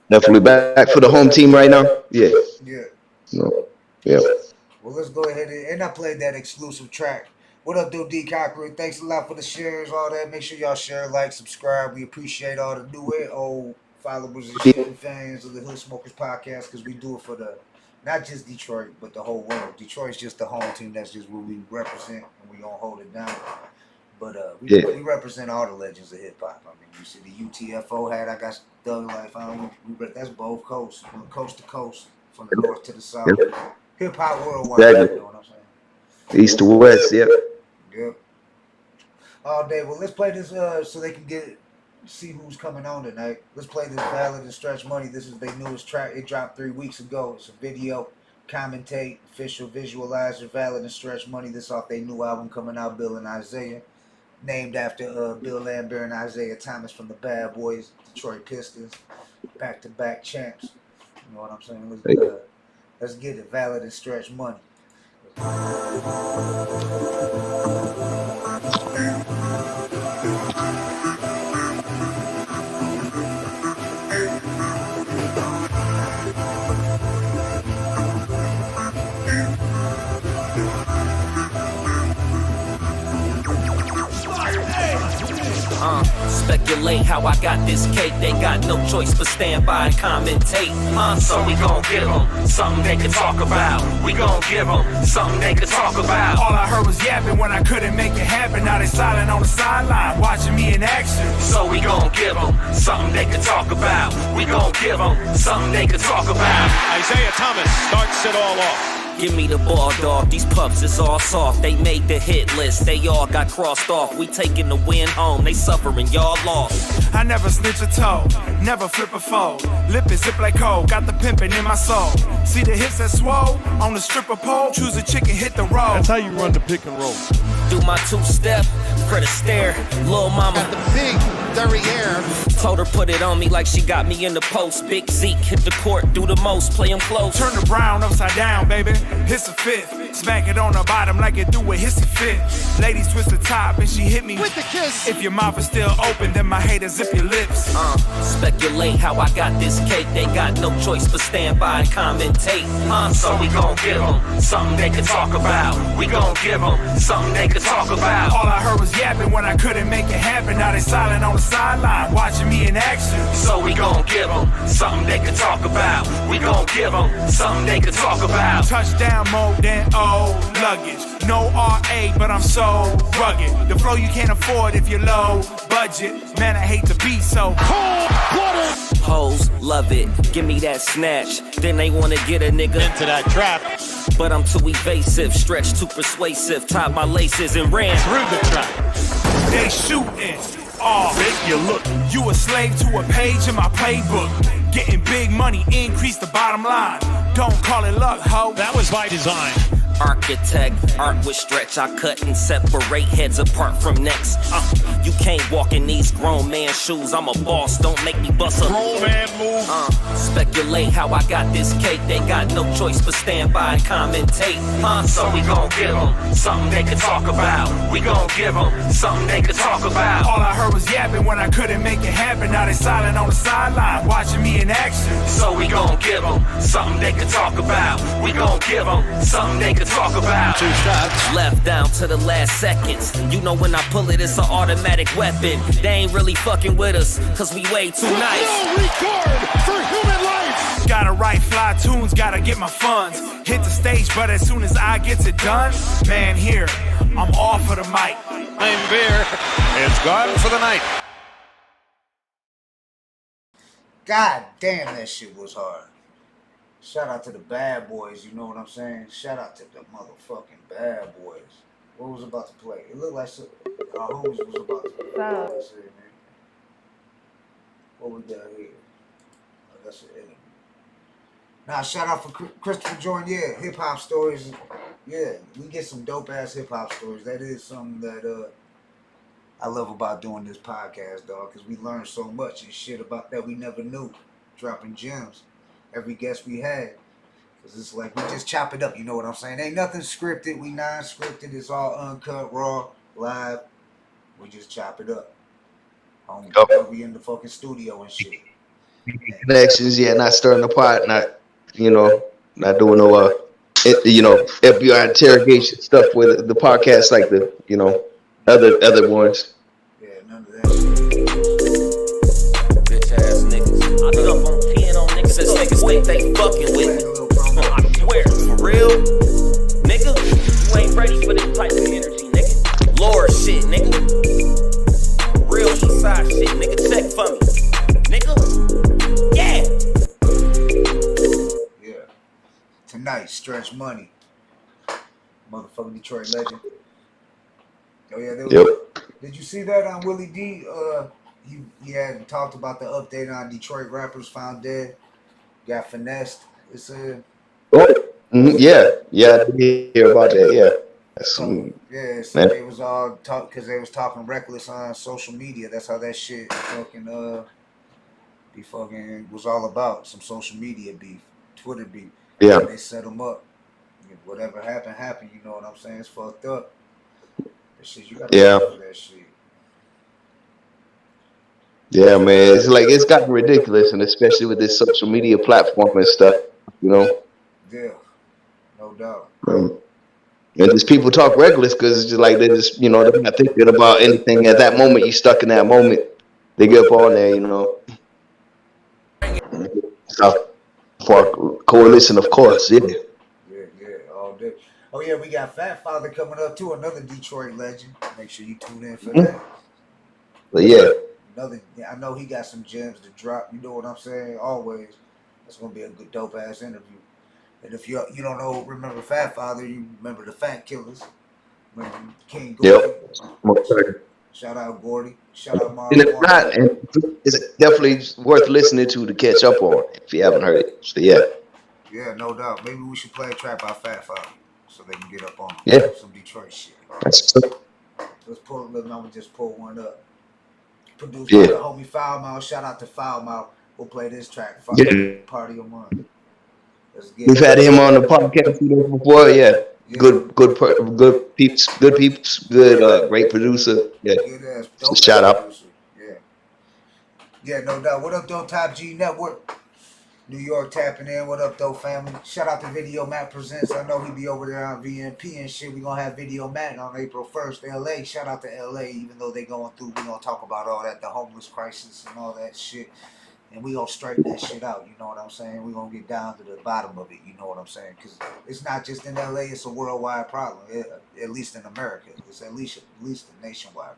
Definitely back for the home team right now. Yeah. Yeah. No. Yeah. Well, let's go ahead and I played that exclusive track. What up, dude? D Cochran? Thanks a lot for the shares, all that. Make sure y'all share, like, subscribe. We appreciate all the new and old followers and shit and fans of the Hood Smokers Podcast, because we do it for not just Detroit, but the whole world. Detroit's just the home team. That's just what we represent, and we gonna hold it down. But we represent all the legends of hip hop. I mean, you see the UTFO hat. I got Thug Life. That's both coasts, from coast to coast, from the north to the south. Hip hop worldwide. Exactly. You know what I'm saying? East to west. Yep. Yep. All day. Well, let's play this so they can see who's coming on tonight. Let's play this Valid and Stretch Money. This is their newest track. It dropped 3 weeks ago. It's a video, commentate, official visualizer, Valid and Stretch Money. This off their new album coming out, Bill and Isaiah. Named after Bill Lambert and Isaiah Thomas from the Bad Boys, Detroit Pistons. Back-to-back champs. You know what I'm saying? Let's get it. Valid and Stretch Money. Speculate how I got this cake. They got no choice but stand by and commentate. So we gon' give them something they can talk about. We gon' give them something they can talk about. All I heard was yapping when I couldn't make it happen. Now they silent on the sideline, watching me in action. So we gon' give them something they can talk about. We gon' give them something they can talk about. Isaiah Thomas starts it all off. Give me the ball, dog. These pups is all soft. They made the hit list. They all got crossed off. We taking the win home. They suffering. Y'all lost. I never snitch a toe. Never flip a fold. Lip is zip like cold. Got the pimpin' in my soul. See the hips that swole on the stripper pole. Choose a chicken, hit the road. That's how you run the pick and roll. Do my two-step, Fred Astaire, Lil Mama. Got the big derriere. Told her put it on me like she got me in the post. Big Zeke hit the court, do the most, play him close. Turn the brown upside down, baby. It's a fifth. Smack it on the bottom like it do a hissy fit. Ladies twist the top and she hit me with the kiss. If your mouth is still open, then my haters zip your lips. Speculate how I got this cake. They got no choice but stand by and commentate. So we gon' give them something they can talk about. We gon' give them something they can talk about. All I heard was yapping when I couldn't make it happen. Now they silent on the sideline, watching me in action. So we gon' give them something they can talk about. We gon' give them something they can talk about. Touchdown mode, then luggage. No RA, but I'm so rugged. The flow you can't afford if you're low budget. Man, I hate to be so cold-blooded. Hoes love it, give me that snatch. Then they wanna get a nigga into that trap. But I'm too evasive, stretched too persuasive. Tied my laces and ran through the trap. They shooting. You a slave to a page in my playbook. Getting big money, increase the bottom line. Don't call it luck, ho. That was by design. Architect, art with stretch. I cut and separate heads apart from necks. You can't walk in these grown man shoes. I'm a boss, don't make me bust a grown man move. Speculate how I got this cake. They got no choice but stand by and commentate. So we gon' give them something they can talk about. We gon' give them something they can talk about. All I heard was yapping when I couldn't make it happen. Now they silent on the sideline, watching me in action. So we gon' give them something they can talk about. We gon' give them something they can talk about. 2 shots. Left down to the last seconds. You know when I pull it, it's an automatic weapon. They ain't really fucking with us, cause we way too nice. No regard for human life. Gotta write fly tunes, gotta get my funds. Hit the stage, but as soon as I get it done, man, here, I'm off of the mic. Beer is gone for the night. God damn, that shit was hard. Shout out to the bad boys, you know what I'm saying? Shout out to the motherfucking bad boys. What was about to play? It looked like our homies was about to play. That's it, man. What we got here? Oh, that's an enemy. Now, shout out for Christopher Jordan. Yeah, hip hop stories. Yeah, we get some dope ass hip hop stories. That is something that I love about doing this podcast, dog, because we learn so much and shit about that we never knew. Dropping gems. Every guest we had, because it's like we just chop it up, you know what I'm saying? Ain't nothing scripted, we non-scripted, it's all uncut, raw, live. We just chop it up. We in the fucking studio and shit. Connections, yeah, not stirring the pot, not not doing no FBI interrogation stuff with the podcast like the other ones. Yeah, none of that shit. Bitch ass niggas. I jump on 10 on niggas that niggas think they fucking with me. I swear, for real, nigga, you ain't ready for this type of energy, nigga. Lord shit, nigga. Real east side shit, nigga. Check for me, nigga. Yeah. Yeah. Tonight, Stretch Money, motherfucking Detroit legend. Oh yeah, Did you see that on Willie D? He had talked about the update on Detroit rappers found dead, got finessed. It's a I did hear about that. Yeah, so they was all talk because they was talking reckless on social media. That's how that shit fucking was all about. Some social media beef, Twitter beef. Yeah, and they set them up. Whatever happened. You know what I'm saying? It's fucked up. That shit, you gotta for that shit. Yeah, man, it's like it's gotten ridiculous, and especially with this social media platform and stuff, Yeah, no doubt. And just people talk reckless because it's just like they're just they're not thinking about anything at that moment. You stuck in that moment, they get up on there, South Park Coalition, of course, Yeah, all day. Oh yeah, we got Fat Father coming up too, another Detroit legend. Make sure you tune in for that. But yeah. I know he got some gems to drop. You know what I'm saying? Always. That's gonna be a good dope ass interview. And if you don't remember Fat Father, you remember the Fat Killers. Remember King Gordy. Yep. Shout out Gordy. Shout out Mom. And if not, it's definitely worth listening to catch up on if you haven't heard it. So yeah. Yeah, no doubt. Maybe we should play a track by Fat Father so they can get up on some Detroit shit. Let's pull. I'm gonna just pull one up. Produced by the homie Foul Mouth. Shout out to Foul Mouth. We'll play this track. Party of Mine. We've had him on the podcast before, yeah. good peeps, great producer. Yeah, so shout out. Yeah, no doubt. What up, though? Top G Network, New York tapping in. What up, though, family? Shout out to Video Matt Presents. I know he be over there on VNP and shit. We gonna have Video Matt on April 1st, LA. Shout out to LA, even though they going through. We gonna talk about all that, the homeless crisis and all that shit. And we gonna straighten that shit out, you know what I'm saying? We gonna get down to the bottom of it, you know what I'm saying? Because it's not just in LA, it's a worldwide problem. At least in America, it's at least a nationwide problem.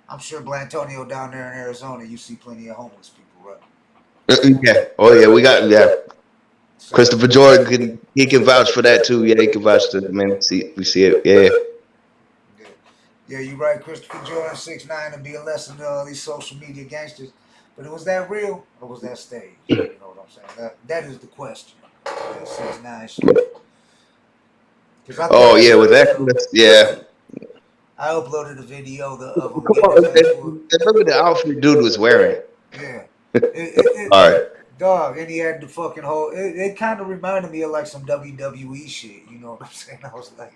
I'm sure Blatonio down there in Arizona, you see plenty of homeless people, right? Yeah. Oh yeah, we got Christopher Jordan he can vouch for that too. Yeah, he can vouch to we see it. Yeah. Yeah, you're right. Christopher Jordan 6'9" and be a lesson to all these social media gangsters. But it was that real or was that stage? You know what I'm saying? That is the question. That 6'9" shit. Oh yeah, with that, yeah. I uploaded a video of him. Come on, look at the outfit dude was wearing. Yeah. All right. Dog, and he had the fucking whole. It kind of reminded me of like some WWE shit. You know what I'm saying? I was like,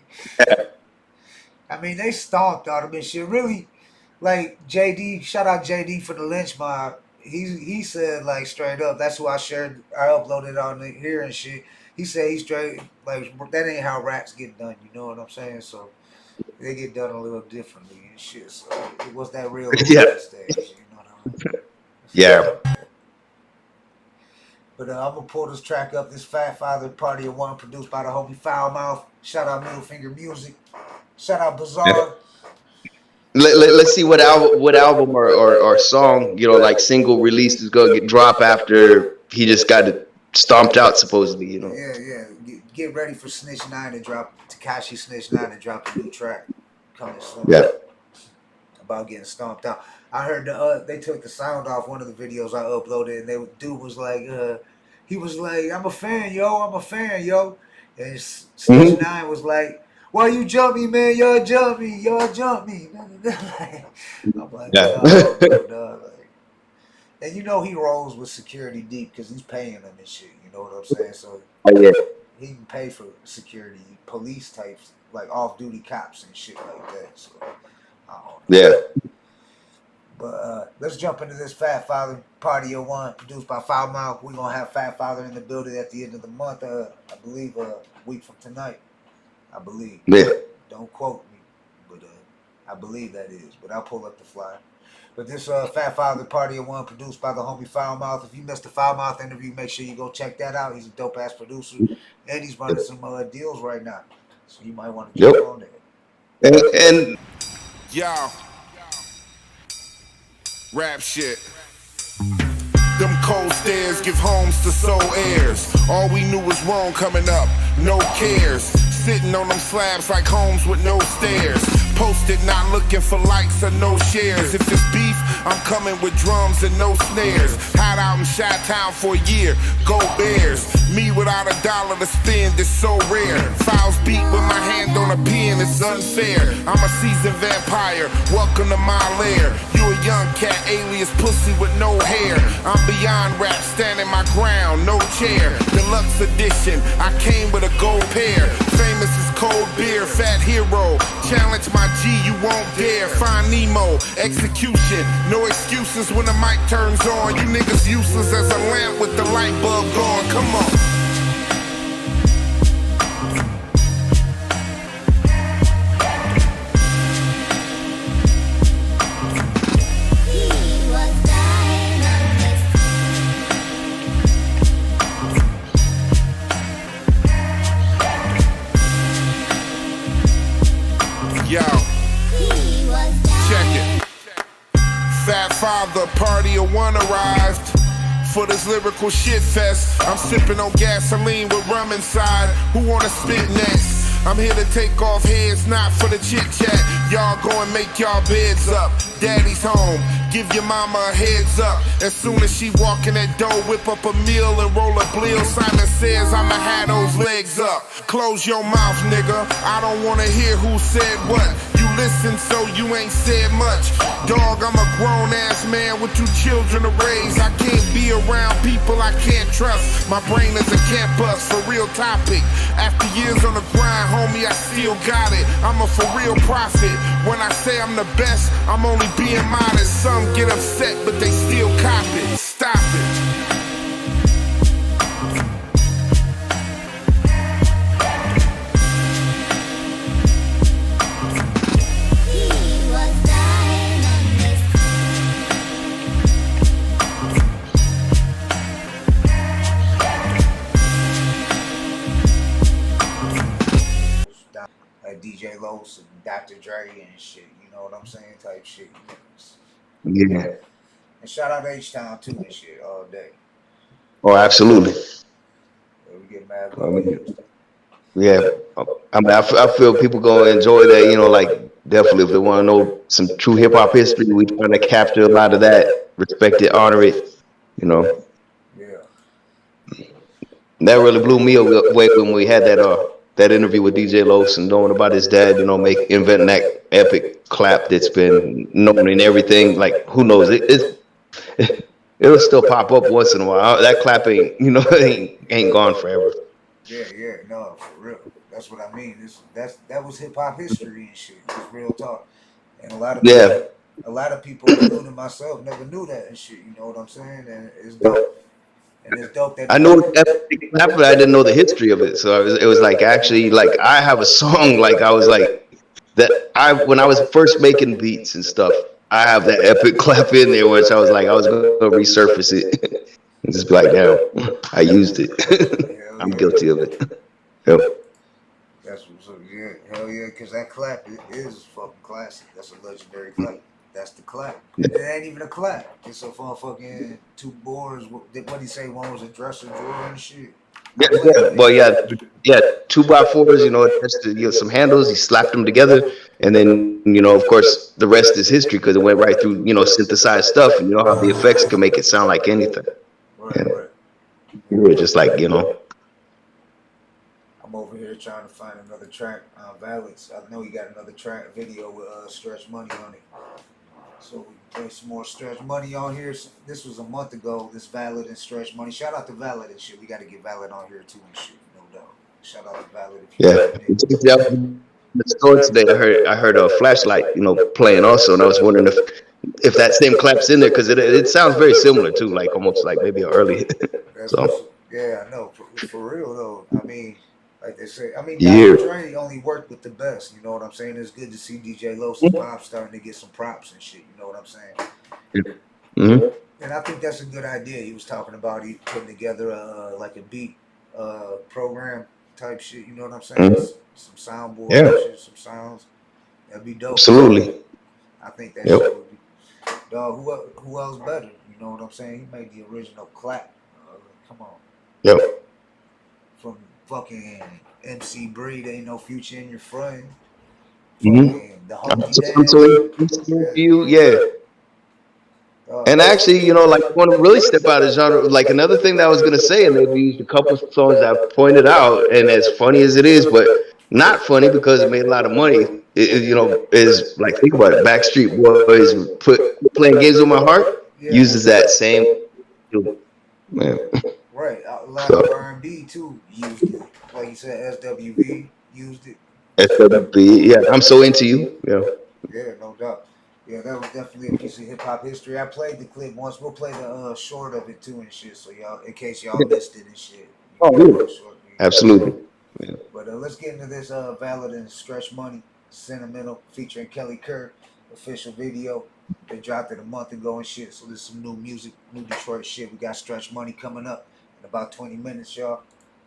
I mean, they stomped on him and shit. Really, like JD. Shout out JD for the lynch mob. He said like straight up. That's who I uploaded on here and shit. He said he straight like that ain't how raps get done. You know what I'm saying? So they get done a little differently and shit. So it was that real stage. You know what I mean? Yeah. But I'm going to pull this track up. This Fat Father Party of One produced by the homie Foul Mouth. Shout out Middle Finger Music. Shout out Bizarre. Let's see what album or song, you know, like single release is going to drop after he just got it stomped out, supposedly, you know. Yeah. Get ready for Snitch 9 to drop. Tekashi Snitch 9 to drop a new track coming soon. Yeah. About getting stomped out. I heard they took the sound off one of the videos I uploaded, and dude was like, he was like, I'm a fan, yo. And Snitch 9 was like, why you jump me, man? Y'all jump me. I'm like, dog. And you know he rolls with security deep because he's paying them and shit. You know what I'm saying? So he can pay for security, police types, like off-duty cops and shit like that. So I don't know. Yeah. But let's jump into this Fat Father Party of One, produced by Foul Mouth. We're going to have Fat Father in the building at the end of the month, I believe a week from tonight. I believe. Yeah. Don't quote me, but I believe that is. But I'll pull up the flyer. But this Fat Father Party of One, produced by the homie Foul Mouth. If you missed the Foul Mouth interview, make sure you go check that out. He's a dope-ass producer, and he's running some deals right now. So you might want to jump on there. And yo. Rap shit. Them cold stairs give homes to soul heirs. All we knew was wrong coming up, no cares. Sitting on them slabs like homes with no stairs. Posted not looking for likes or no shares. If it's beef, I'm coming with drums and no snares. Hide out in Chi-Town for a year, go Bears. Me without $1 to spend is so rare. Fouls beat with my hand on a pen, it's unfair. I'm a seasoned vampire, welcome to my lair. You a young cat, alias pussy with no hair. I'm beyond rap, standing my ground, no chair. Deluxe edition, I came with a gold pair. Famous as cold beer, fat hero. Challenge my G, you won't dare. Find Nemo, execution. No excuses when the mic turns on. You niggas useless as a lamp with the light bulb gone. Come on. Yo, check it. Fat Father Party of One arrived for this lyrical shit fest. I'm sipping on gasoline with rum inside. Who wanna spit next? I'm here to take off heads, not for the chit chat. Y'all go and make y'all beds up. Daddy's home, give your mama a heads up. As soon as she walk in that door, whip up a meal and roll a blill. Simon says I'ma have those legs up. Close your mouth, nigga. I don't wanna hear who said what. You listen, so you ain't said much. Dog, I'm a grown-ass man with 2 children to raise. I can't be around people I can't trust. My brain is a campus, for real topic. After years on the grind, homie, I still got it. I'm a for real prophet. When I say I'm the best, I'm only being modest. Some get upset, but they still cop it. Stop it. DJ Los and Dr. Dre and shit, you know what I'm saying? Type shit. Yeah. And shout out H-Town too and shit all day. Oh, absolutely. We get mad. Yeah. I mean, I feel people gonna enjoy that, you know, like definitely if they want to know some true hip hop history, we trying to capture a lot of that, respect it, honor it, you know. Yeah. That really blew me away when we had that interview with DJ Los and knowing about his dad, you know, inventing that epic clap that's been known in everything. Like, who knows? It'll still pop up once in a while. That clap ain't, you know, ain't gone forever. Yeah, no, for real. That's what I mean. That was hip hop history and shit. It's real talk. And a lot of people, including myself, never knew that and shit. You know what I'm saying? And it's dope. And it's dope that I know epic clap, but I didn't know the history of it. So it was like actually like I have a song like I was like that when I was first making beats and stuff, I have that epic clap in there, which I was going to resurface it and just be like, damn, I used it. I'm guilty of it. Yep. That's what's up. Yeah, hell yeah, because that clap is fucking classic. That's a legendary clap. That's the clap. It ain't even a clap. It's a fucking 2 boards. What did he say? One was a dresser drawer and shit. Yeah. Well, yeah, 2x4s. You know, some handles. He slapped them together, and then you know, of course, the rest is history because it went right through. You know, synthesized stuff, and you know how the effects can make it sound like anything. Right. You were just like, you know. I'm over here trying to find another track on Ballads. I know you got another track video with Stretch Money on it. So we can play some more Stretch Money on here. This was a month ago, this Valid and Stretch Money. Shout out to Valid and shit. We got to get Valid on here too and shit, no doubt. Shout out to Valid. In the store today, I heard a flashlight, you know, playing also, and I was wondering if that same clap's in there because it sounds very similar too, like almost like maybe an early. So yeah, I know for real though. I mean, like they say, Dr. Dre only worked with the best. You know what I'm saying? It's good to see DJ Los' mom starting to get some props and shit. You know what I'm saying? Mm-hmm. And I think that's a good idea. He was talking about putting together like a beat program type shit. You know what I'm saying? Mm-hmm. Some soundboard shit, some sounds. That'd be dope. Absolutely. I think that shit would be. Dog, who else better? You know what I'm saying? He made the original clap. Come on. Yep. From fucking MC Breed, ain't no future in your front. Mm-hmm. The Holy yeah. And actually, you know, like, I want to really step out of genre. Like, another thing that I was going to say, and they've used a couple songs that I've pointed out, and as funny as it is, but not funny because it made a lot of money, you know, is, like, think about it. Backstreet Boys Playing Games with My Heart uses that same, man. Right. A lot of R&B, too, used it. Like you said, SWV used it. SWV, yeah. I'm So Into You, yeah. Yeah, no doubt. Yeah, that was definitely a piece of hip hop history. I played the clip once. We'll play the short of it too and shit. So y'all, in case y'all missed it and shit. Oh, really? Absolutely. Yeah. But let's get into this Valid and Stretch Money Sentimental featuring Kelly Kerr official video. They dropped it a month ago and shit. So there's some new music, new Detroit shit. We got Stretch Money coming up in about 20 minutes, y'all.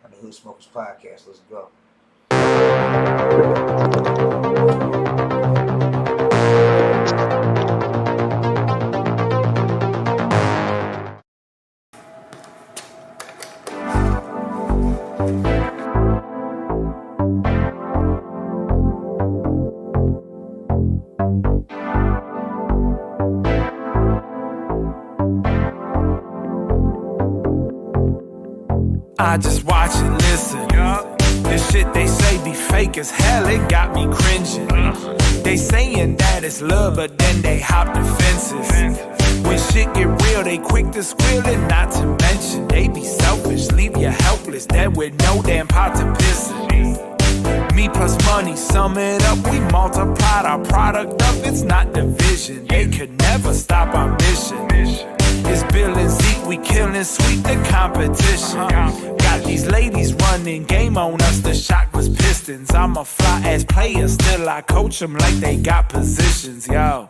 On the Hood Smokers Podcast. Let's go. I just watch and listen. This shit they say be fake as hell, it got me cringing. They saying that it's love, but then they hop the fences. When shit get real, they quick to squeal, and not to mention they be selfish, leave you helpless, dead with no damn pot to piss in. Me plus money, sum it up, we multiplied our product up. It's not division, they could never stop our mission. It's Bill and Zeke, we killin' sweet the competition. Got these ladies running game on us, the shot was Pistons. I'm a fly ass player, still I coach them like they got positions, yo.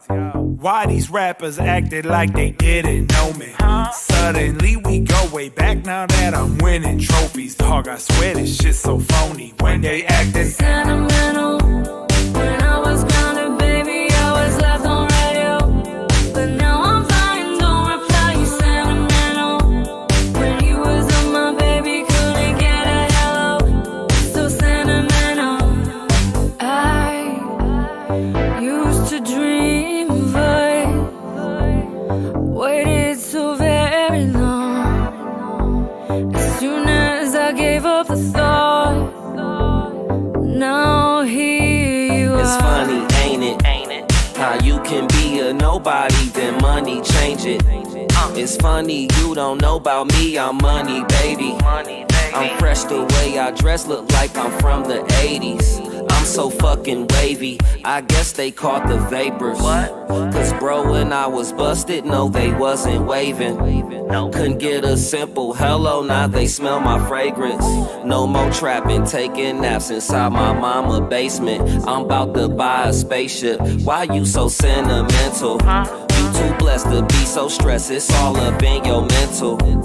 Why these rappers acted like they didn't know me? Suddenly we go way back now that I'm winning trophies. Dog, I swear this shit so phony when they acting sentimental. When I was grounded, baby, I was left on radio. But now I'm fine, don't reply, you sentimental. When you was on my baby, couldn't get a hello. So sentimental. I used to dream of it, waited so very long. As soon as I gave up the thought, now here you are. It's funny, ain't it? How you can be a nobody, then money change it. It's funny, you don't know about me, I'm money, baby. I'm fresh the way I dress, look like I'm from the 80s. I'm so fucking wavy, I guess they caught the vapors. Cause bro, when I was busted, no they wasn't waving. Couldn't get a simple hello, now they smell my fragrance. No more trapping, taking naps inside my mama basement. I'm about to buy a spaceship, why you so sentimental? You too blessed to be so stressed, it's all up in your mental. You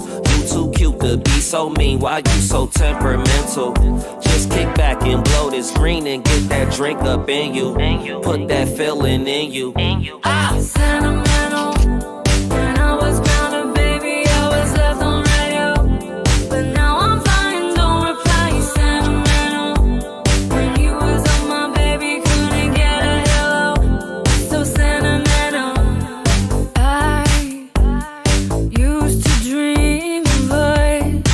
too cute to be so mean, why you so temperamental? Just kick back and blow this green and get that drink up in you. Put that feeling in you. Sentimental. When I was grounded, baby, I was left on radio. But now I'm fine, don't reply, you sentimental. When you was on my baby, couldn't get a hello. So sentimental. I used to dream of it,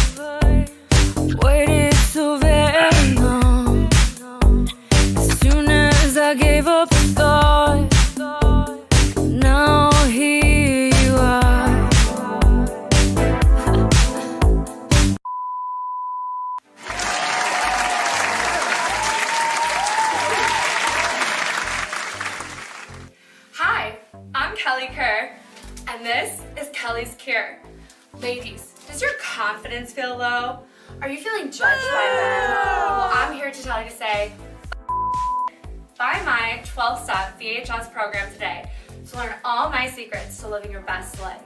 waited so very long. As soon as I gave up the thought, now here you are. Hi, I'm Kelly Kerr, and this is Kelly's Cure. Ladies, does your confidence feel low? Are you feeling judged by men? Well, I'm here to tell you to say, buy my 12-step VHS program today to learn all my secrets to living your best life.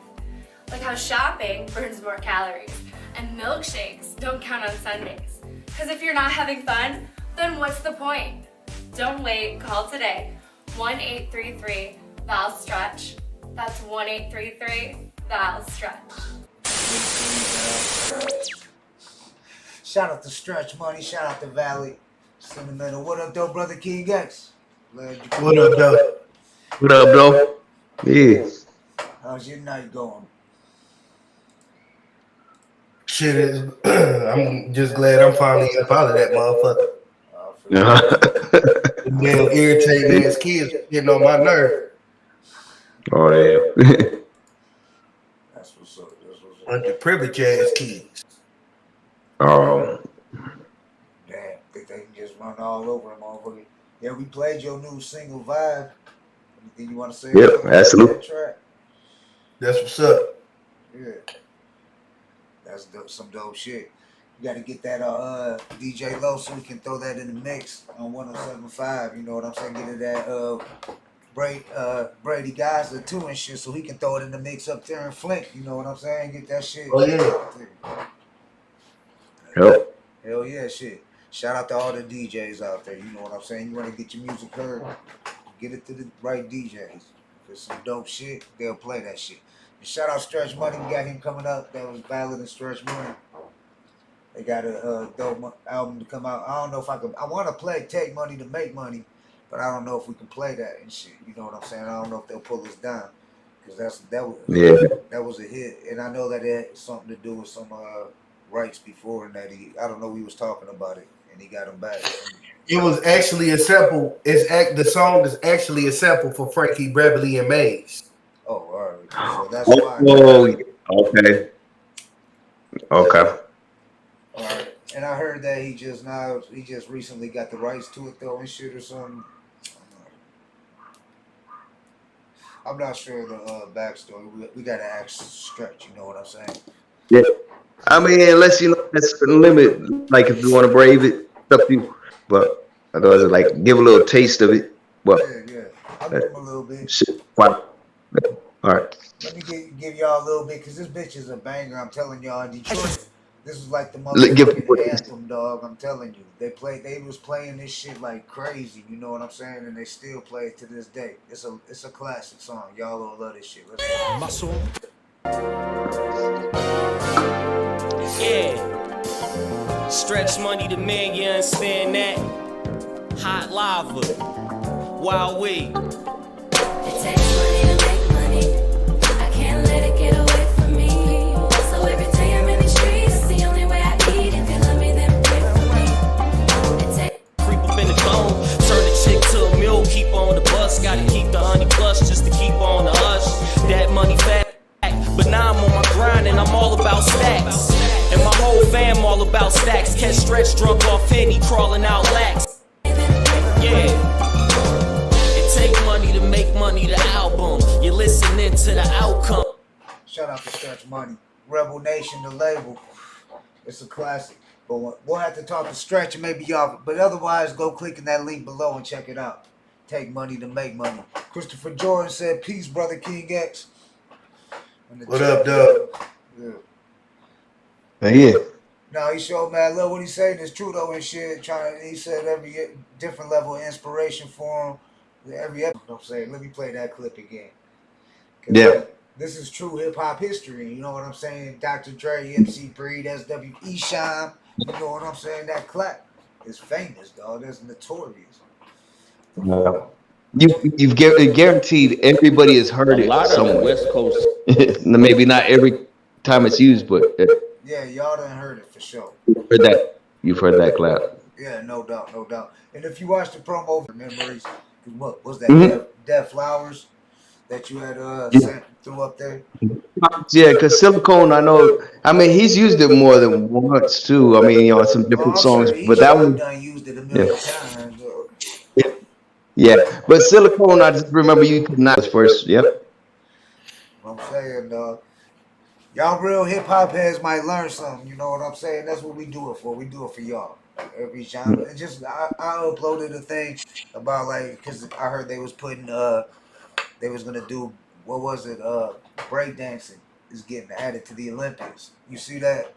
Like how shopping burns more calories and milkshakes don't count on Sundays. Because if you're not having fun, then what's the point? Don't wait, call today. 1-833-VAL-STRETCH. That's 1-833-VAL-STRETCH. Shout out to Stretch Money, shout out to Valley. Sentimental. What up, though, brother King X? What up, though? What up, bro? Yeah. How's your night going? Shit is. I'm just glad I'm finally up out of that motherfucker. Damn irritating ass kids getting on my nerve. Oh yeah. That's what's up. Bunch of privileged ass kids. Oh. Damn, think they can just run all over them, motherfucker. Yeah, we played your new single Vibe. Anything you want to say? Yep, absolutely. Track? That's what's up. Yeah. That's dope, some dope shit. You got to get that DJ low so we can throw that in the mix on 107.5. You know what I'm saying? Get it that Brady Geyser too and shit so he can throw it in the mix up there in Flint. You know what I'm saying? Get that shit. Oh, yeah. Yep. Hell yeah, shit. Shout out to all the DJs out there. You know what I'm saying? You want to get your music heard, get it to the right DJs. If it's some dope shit, they'll play that shit. And shout out Stretch Money. We got him coming up. That was Valid and Stretch Money. They got a dope album to come out. I don't know if I can. I want to play Take Money to Make Money, but I don't know if we can play that and shit. You know what I'm saying? I don't know if they'll pull us down because that was a hit, and I know that it had something to do with some rights before, and that I don't know. We was talking about it, and he got them back. It was actually a sample. The song is actually a sample for Frankie Beverly and Maze. Oh, all right. So that's why. Okay. All right. And I heard that he just recently got the rights to it though and shit or something. I'm not sure the backstory. We gotta ask Stretch. You know what I'm saying? Yeah. I mean, unless you know that's the limit. Like if you want to brave it, it's up to you. But otherwise, like give a little taste of it. Well, yeah. I'll give him a little bit. Shit. All right. Let me give y'all a little bit because this bitch is a banger. I'm telling y'all in Detroit. This is like the motherfucking anthem, dog. I'm telling you. They was playing this shit like crazy. You know what I'm saying? And they still play it to this day. It's a classic song. Y'all will love this shit. Let's go. Muscle. Yeah. Stretch money to man, you understand that? Hot lava. Wild weed. It takes money to make money. I can't let it get away from me. So every day I'm in the streets, it's the only way I eat. If you love me, then pray for me. Creep up in the dome, turn the chick to a mule, keep on the bus. Gotta keep the honey plus just to keep on the hush. That money fat, but now I'm on my grind and I'm all about stacks. And my whole fam all about stacks. Catch Stretch drunk off Henny, crawling out lax. Yeah. Take money to make money, the album. You're listening to the outcome. Shout out to Stretch Money. Rebel Nation, the label. It's a classic. But we'll have to talk to Stretch and maybe y'all. But otherwise, go click in that link below and check it out. Take money to make money. Christopher Jordan said, peace, brother King X. What up, Doug? Yeah. No, he showed man, look what he's saying is true though and shit. He said every different level of inspiration for him. Every episode, I'm saying, let me play that clip again. Yeah. This is true hip hop history. You know what I'm saying? Dr. Dre, MC Breed, SWE Shine. You know what I'm saying? That clap is famous, dog. That's notorious. You've guaranteed everybody has heard it. A lot of the West Coast. Maybe not every time it's used, but yeah, y'all done heard it for sure. You've heard that clap. Yeah, no doubt. And if you watch the promo for Memories, what was that? Dead Flowers that you had threw up there? Yeah, because Silicone, I know. I mean, he's used it more than once too. I mean, on some different songs, but that one done used it a million times. Yeah, but Silicone, I just remember you could not first. Yep. I'm saying, y'all real hip hop heads might learn something. You know what I'm saying? That's what we do it for. We do it for y'all. Every genre. And just I uploaded a thing about like because I heard they was putting they was gonna do what was it breakdancing is getting added to the Olympics. You see that,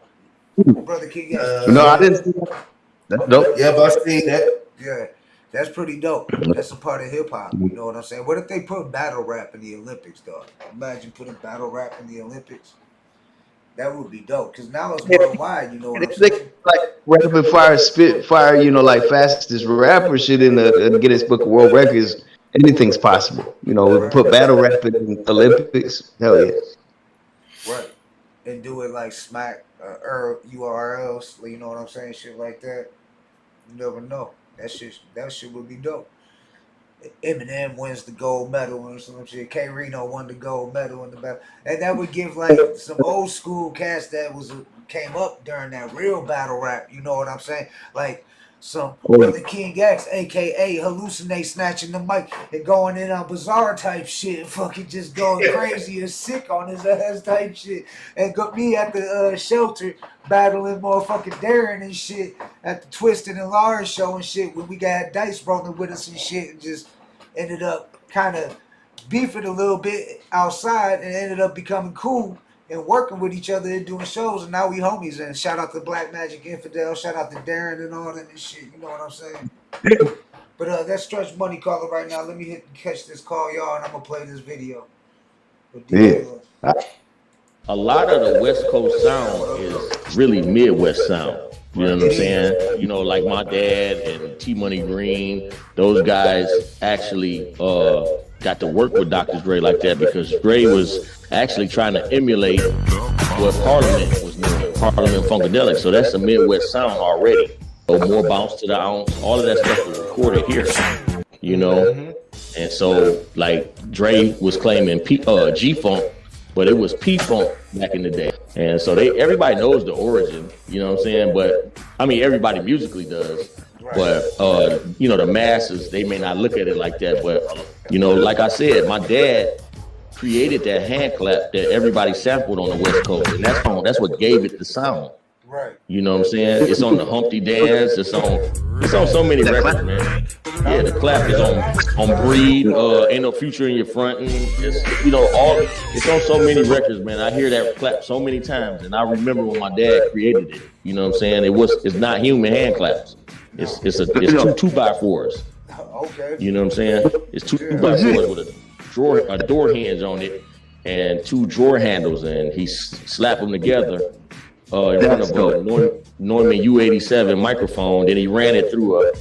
brother King? No, I didn't see that. That's dope. Yeah, but I seen that. Yeah, that's pretty dope. That's a part of hip hop. You know what I'm saying? What if they put battle rap in the Olympics, dog? Imagine putting battle rap in the Olympics. That would be dope because now it's worldwide. You know what I'm saying? Like rapid fire, spit fire. You know, like fastest rapper shit in the Guinness Book of World Records. Anything's possible. You know, we put battle rap in the Olympics. Hell yeah. Right. And do it like smack URLs. You know what I'm saying? Shit like that. You never know. That shit would be dope. Eminem wins the gold medal or some shit. K Reno won the gold medal in the battle, and that would give like some old school cats that came up during that real battle rap. You know what I'm saying? Like some Brother King X, aka hallucinate, snatching the mic and going in on bizarre type shit, fucking just going crazy and sick on his ass type shit, and got me at the shelter battling motherfucking Darren and shit at the Twisted and Lars show and shit when we got Dice rolling with us and shit and just ended up kind of beefing a little bit outside and ended up becoming cool and working with each other and doing shows, and now we homies. And shout out to Black Magic Infidel, shout out to Darren and all that and shit. You know what I'm saying? But that Stretch Money caller right now. Let me catch this call, y'all, and I'm gonna play this video. A lot of the West Coast sound is really Midwest sound. You know what I'm saying? You know, like my dad and T Money Green, those guys actually got to work with Dr. Dre like that because Dre was actually trying to emulate what Parliament was doing, Parliament Funkadelic. So that's the Midwest sound already. more bounce to the ounce. All of that stuff was recorded here, you know. And so, like, Dre was claiming G-Funk, but it was P-Funk back in the day. And so everybody knows the origin, you know what I'm saying? But, I mean, everybody musically does. But, you know, the masses, they may not look at it like that. But, you know, like I said, my dad created that hand clap that everybody sampled on the West Coast. And that's what gave it the sound. Right. You know what I'm saying? It's on the Humpty Dance. It's on so many records, man. Yeah, the clap is on Breed. Ain't No Future in Your Front. And it's, you know, it's on so many records, man. I hear that clap so many times, and I remember when my dad created it. You know what I'm saying? It's not human hand claps. It's 2x4s. Okay. You know what I'm saying? It's 2x4s with a door hinge on it and 2 drawer handles, and he slapped them together in front of a Neumann U87 microphone. Then he ran it through a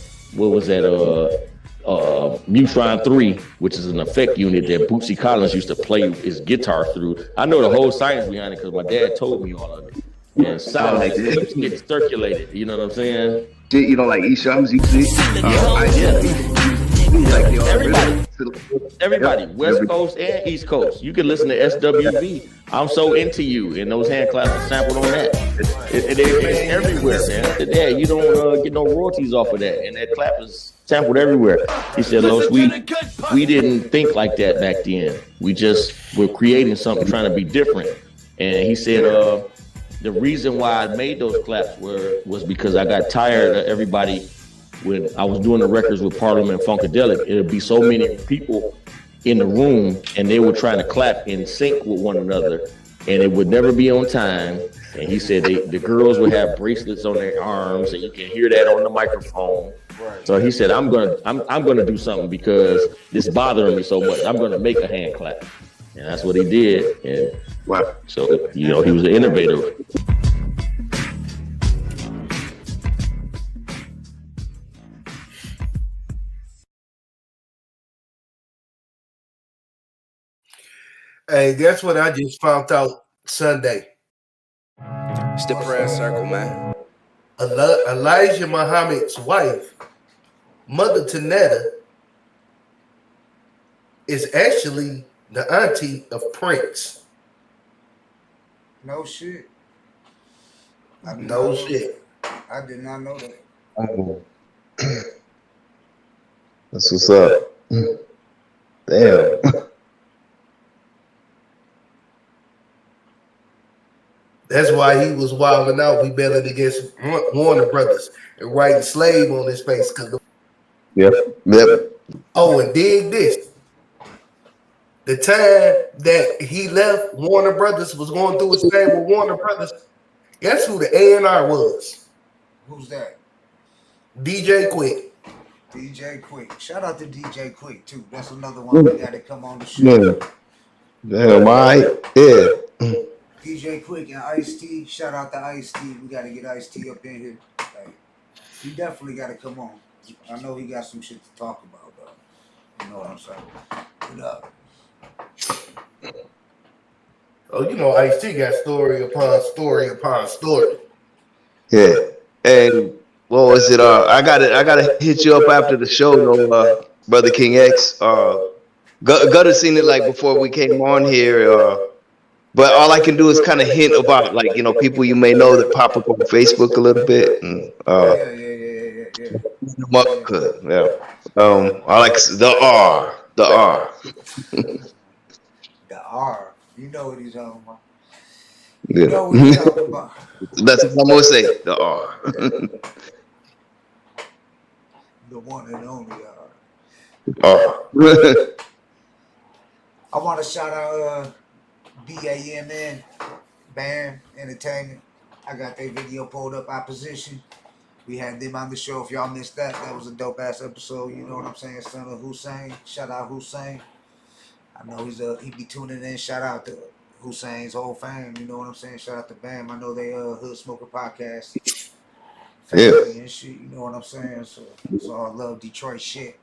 Mutron 3, which is an effect unit that Bootsy Collins used to play his guitar through. I know the whole science behind it because my dad told me all of it. And sound gets circulated. You know what I'm saying? You know, like E-Shams, Everybody, West Coast and East Coast. You can listen to SWV. I'm So Into You, and those hand claps are sampled on that. It's everywhere, man. Yeah, you don't get no royalties off of that, and that clap is sampled everywhere. He said, Los, we didn't think like that back then. We just were creating something, trying to be different. And he said, the reason why I made those claps was because I got tired of everybody. When I was doing the records with Parliament Funkadelic, it would be so many people in the room, and they were trying to clap in sync with one another, and it would never be on time. And he said the girls would have bracelets on their arms, and you can hear that on the microphone. Right. So he said, I'm gonna do something because it's bothering me so much. I'm gonna make a hand clap, and that's what he did. And wow. So you know, he was an innovator. Hey, that's what I just found out Sunday. It's the prayer circle, man. Elijah Muhammad's wife, Mother Tanetta, is actually the auntie of Prince. No shit. No shit. I did not know that. Oh. That's what's up. Damn. That's why he was wilding out, rebelling against Warner Brothers and writing Slave on his face. Yep. Oh, and dig this. The time that he left Warner Brothers, was going through his thing with Warner Brothers, guess who the A&R was? Who's that? DJ Quick. DJ Quick. Shout out to DJ Quick, too. That's another one we got to come on the show. Damn, yeah. DJ Quick and Ice-T. Shout out to Ice-T. We got to get Ice-T up in here. Like, he definitely got to come on. I know he got some shit to talk about, though. You know what I'm saying? What up? Oh, you know, Ice-T got story upon story upon story. Yeah. And what was it? I gotta hit you up after the show, though, Brother King X. Gutta seen it like before we came on here. But all I can do is kind of hint about, like, you know, people you may know that pop up on Facebook a little bit. And, yeah. I like the R. The R. You know what he's talking about. You know what he's talking about. That's what I'm going to say. The R. The one and only R. R. I want to shout out BAMN, Bam Entertainment. I got their video pulled up, Opposition. We had them on the show. If y'all missed that, that was a dope ass episode. You know what I'm saying? Son of Hussein. Shout out Hussein. I know he be tuning in. Shout out to Hussein's whole fam. You know what I'm saying? Shout out to Bam. I know they Hood Smoker Podcast. Family and shit. You know what I'm saying? So I love Detroit shit.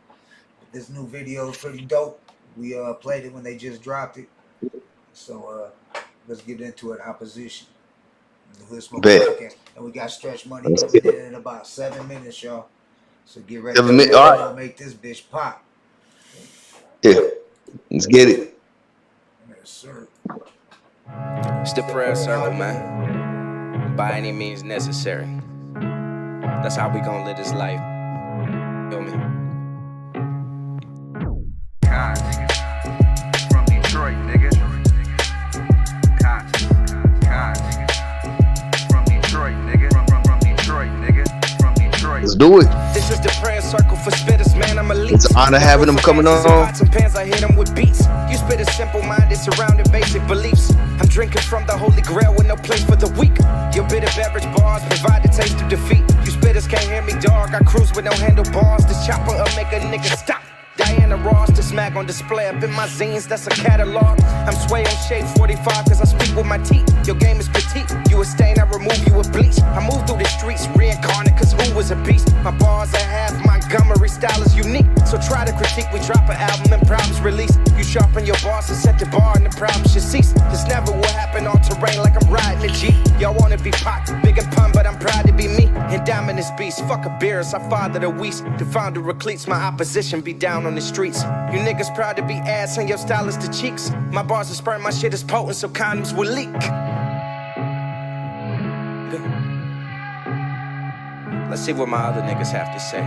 This new video is pretty dope. We played it when they just dropped it. So let's get into it. Opposition. The Hood Smoke Bet. Podcast. And we got Stretch Money Let's coming get it. in about 7 minutes, y'all. So get ready. 7 minutes. All right. We'll make this bitch pop. Yeah. Let's get it. Yes, sir. It's the prayer circle, man. By any means necessary. That's how we gonna live this life. Feel me? God, nigga. From Detroit, nigga. God, from Detroit, nigga. From Detroit, nigga. From Detroit. Let's do it. This is the prayer circle for spitters, man. I'm a leech. It's an honor having them coming on. Pots and pans, I hit them with beats. You spit a simple-minded, surrounded basic beliefs. I'm drinking from the holy grail with no place for the weak. Your bitter beverage bars provide the taste of defeat. You spitters can't hear me, dog. I cruise with no handlebars. This chopper will make a nigga stop. Diana Ross, the smack on display up in my zines, that's a catalog. I'm sway on shade 45 cause I speak with my teeth. Your game is petite, you a stain, I remove you with bleach. I move through the streets, reincarnate cause who was a beast? My bars are half Montgomery style is unique. So try to critique, we drop an album and problems release. You sharpen your bars and set the bar and the problems should cease. This never will happen on terrain like I'm riding a Jeep. Y'all wanna be pop, big and pun, but I'm proud to be me. And dominant beast, fuck a beers, I father the Weast. The founder of cleats, my opposition be down on the streets. You niggas proud to be ass and your style is the cheeks. My bars are sperm, my shit is potent, so condoms will leak. Let's see what my other niggas have to say.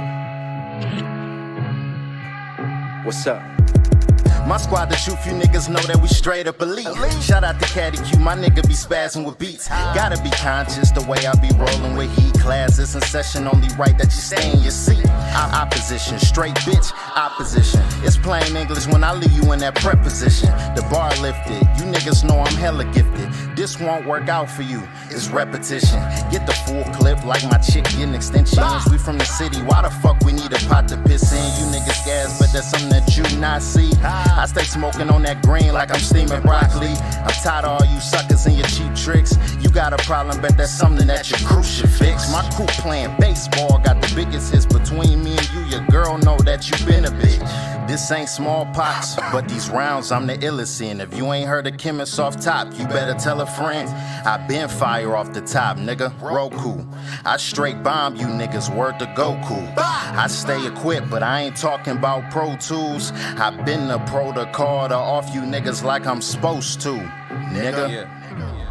What's up? My squad, the truth, you niggas know that we straight up elite. Shout out to Caddy Q, my nigga be spazzing with beats. Gotta be conscious the way I be rolling with heat. Classes in session, only right that you stay in your seat. Opposition, straight bitch, opposition. It's plain English when I leave you in that prep position. The bar lifted, you niggas know I'm hella gifted. This won't work out for you, it's repetition. Get the full clip like my chick getting extensions. We from the city, why the fuck we need a pot to piss in? You niggas gas, but that's something that you not see. I stay smoking on that green like I'm steaming broccoli. I'm tired of all you suckers and your cheap tricks. You got a problem, bet that's something that your crew should fix. My crew playing baseball, got the biggest hits between me and you. Your girl know that you been a bitch. This ain't smallpox, but these rounds I'm the illest in. If you ain't heard of chemists off top, you better tell a friend. I been fire off the top, nigga. Roku. I straight bomb you niggas, word to Goku. I stay equipped, but I ain't talking about Pro Tools. I been the protocol to off you niggas like I'm supposed to, nigga. Yeah.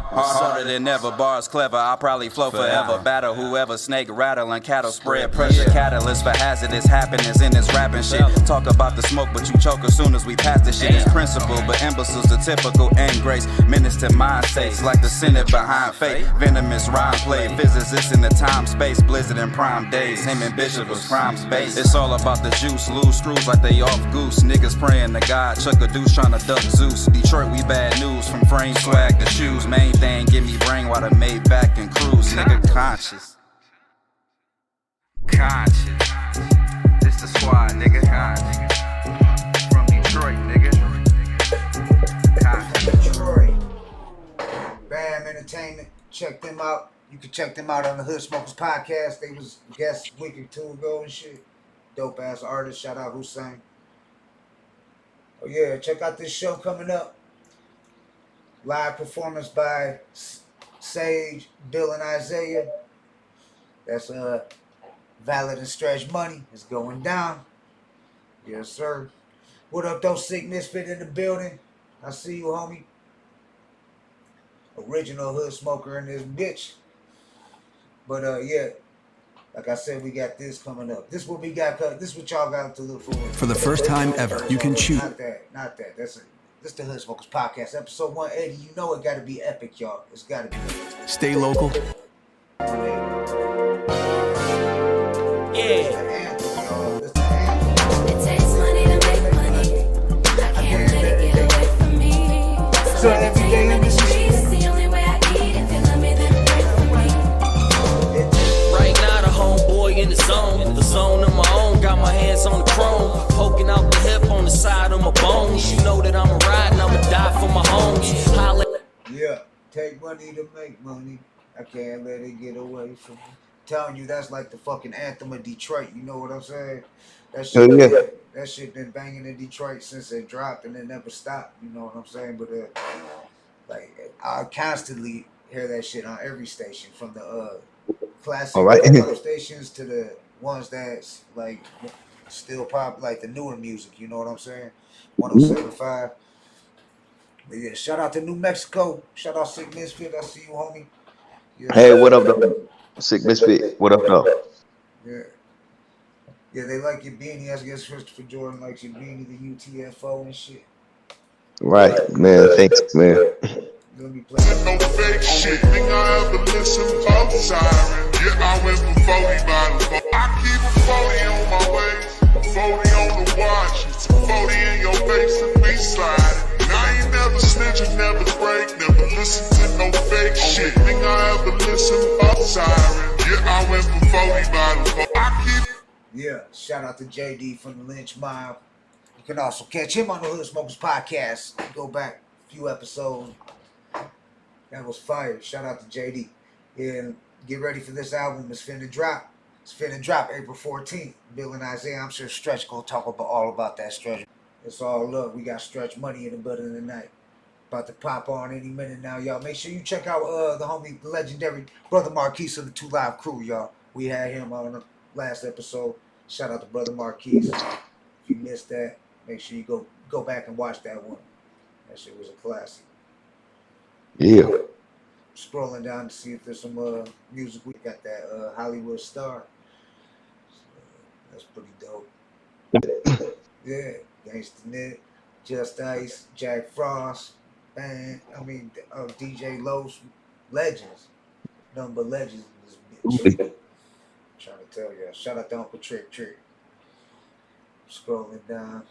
Harder than ever, bars clever, I'll probably flow forever. Battle whoever, snake rattling, cattle spread pressure. Catalyst for hazardous happenings in this rapping shit. Talk about the smoke, but you choke as soon as we pass this shit. It's principle, but imbeciles the typical end grace. Menace to mind states, like the Senate behind fate. Venomous rhyme play, physicists in the time space. Blizzard and prime days, him and Bishop was prime space. It's all about the juice, loose screws like they off goose. Niggas praying to God, Chuck a deuce trying to duck Zeus. Detroit, we bad news, from frame swag to shoes. Main thing, give me brain while I made back and cruise. Nigga conscious. Conscious. This the squad, nigga. Conscious. From Detroit, nigga. Conscious. Detroit. Bam Entertainment. Check them out. You can check them out on the Hood Smokers Podcast. They was guests a week or two ago and shit. Dope ass artist. Shout out Hussein. Oh yeah, check out this show coming up. Live performance by Sage, Bill, and Isaiah. That's Valid and Stretch Money. It's going down. Yes, sir. What up, though? Sick Misfit in the building. I see you, homie. Original hood smoker in this bitch. But yeah, like I said, we got this coming up. This what we got. This what y'all got to look forward to. For the first time ever, you can choose. Not that. That's it. This the Hood Smokers Podcast, episode 180. You know it got to be epic, y'all. It's got to be epic. Stay local. Yeah. So every day in the streets, the only way I eat, if you love me, then pray for me. Right now, the homeboy in the zone of my own. Got my hands on the chrome, poking out the hip on the side of my bones. You know that I'm a ride and I'ma die for my homes. Yeah, take money to make money. I can't let it get away from me. Telling you, that's like the fucking anthem of Detroit. You know what I'm saying? That shit, that shit been banging in Detroit since it dropped and it never stopped. You know what I'm saying? But like, I constantly hear that shit on every station, from the classic All right. pop stations to the ones that's like still pop, like the newer music. You know what I'm saying? 107.5. But yeah, shout out to New Mexico. Shout out Sick Misfit. I see you, homie. Yeah. Hey, what up, though? Sick Misfit. What up, though? Yeah. Yeah, they like your beanie. I guess Christopher Jordan likes your beanie, the UTFO and shit. Right, man. Thanks, man. Let me play. No fake shit, think I ever listen about siren. Yeah, I went for 40 bottles. I keep a 40 on my waist, 40 on the watch, 40 in your face and we slide. And I ain't never snitching, never break, never listen to no fake shit. Think I ever listen about siren. Yeah, I went for 40 bottles. I keep. Yeah, shout out to JD from the Lynch Mob. You can also catch him on the Hood Smokers podcast. Go back a few episodes. That was fire. Shout out to JD. And get ready for this album. It's finna drop. It's finna drop April 14th. Bill and Isaiah. I'm sure Stretch gonna talk about all about that, Stretch. It's all love. We got Stretch Money in the building tonight. About to pop on any minute now, y'all. Make sure you check out the homie, the legendary Brother Marquise of the 2 Live Crew, y'all. We had him on the last episode. Shout out to Brother Marquise. If you missed that, make sure you go back and watch that one. That shit was a classic. Yeah. Scrolling down to see if there's some music. We got that Hollywood Star. That's pretty dope. Yeah, Gangsta Nick, Just Ice, Jack Frost, man. I mean, DJ Los, legends. Nothing but legends in this bitch. Trying to tell you. Shout out to Uncle Trick. Scrolling down.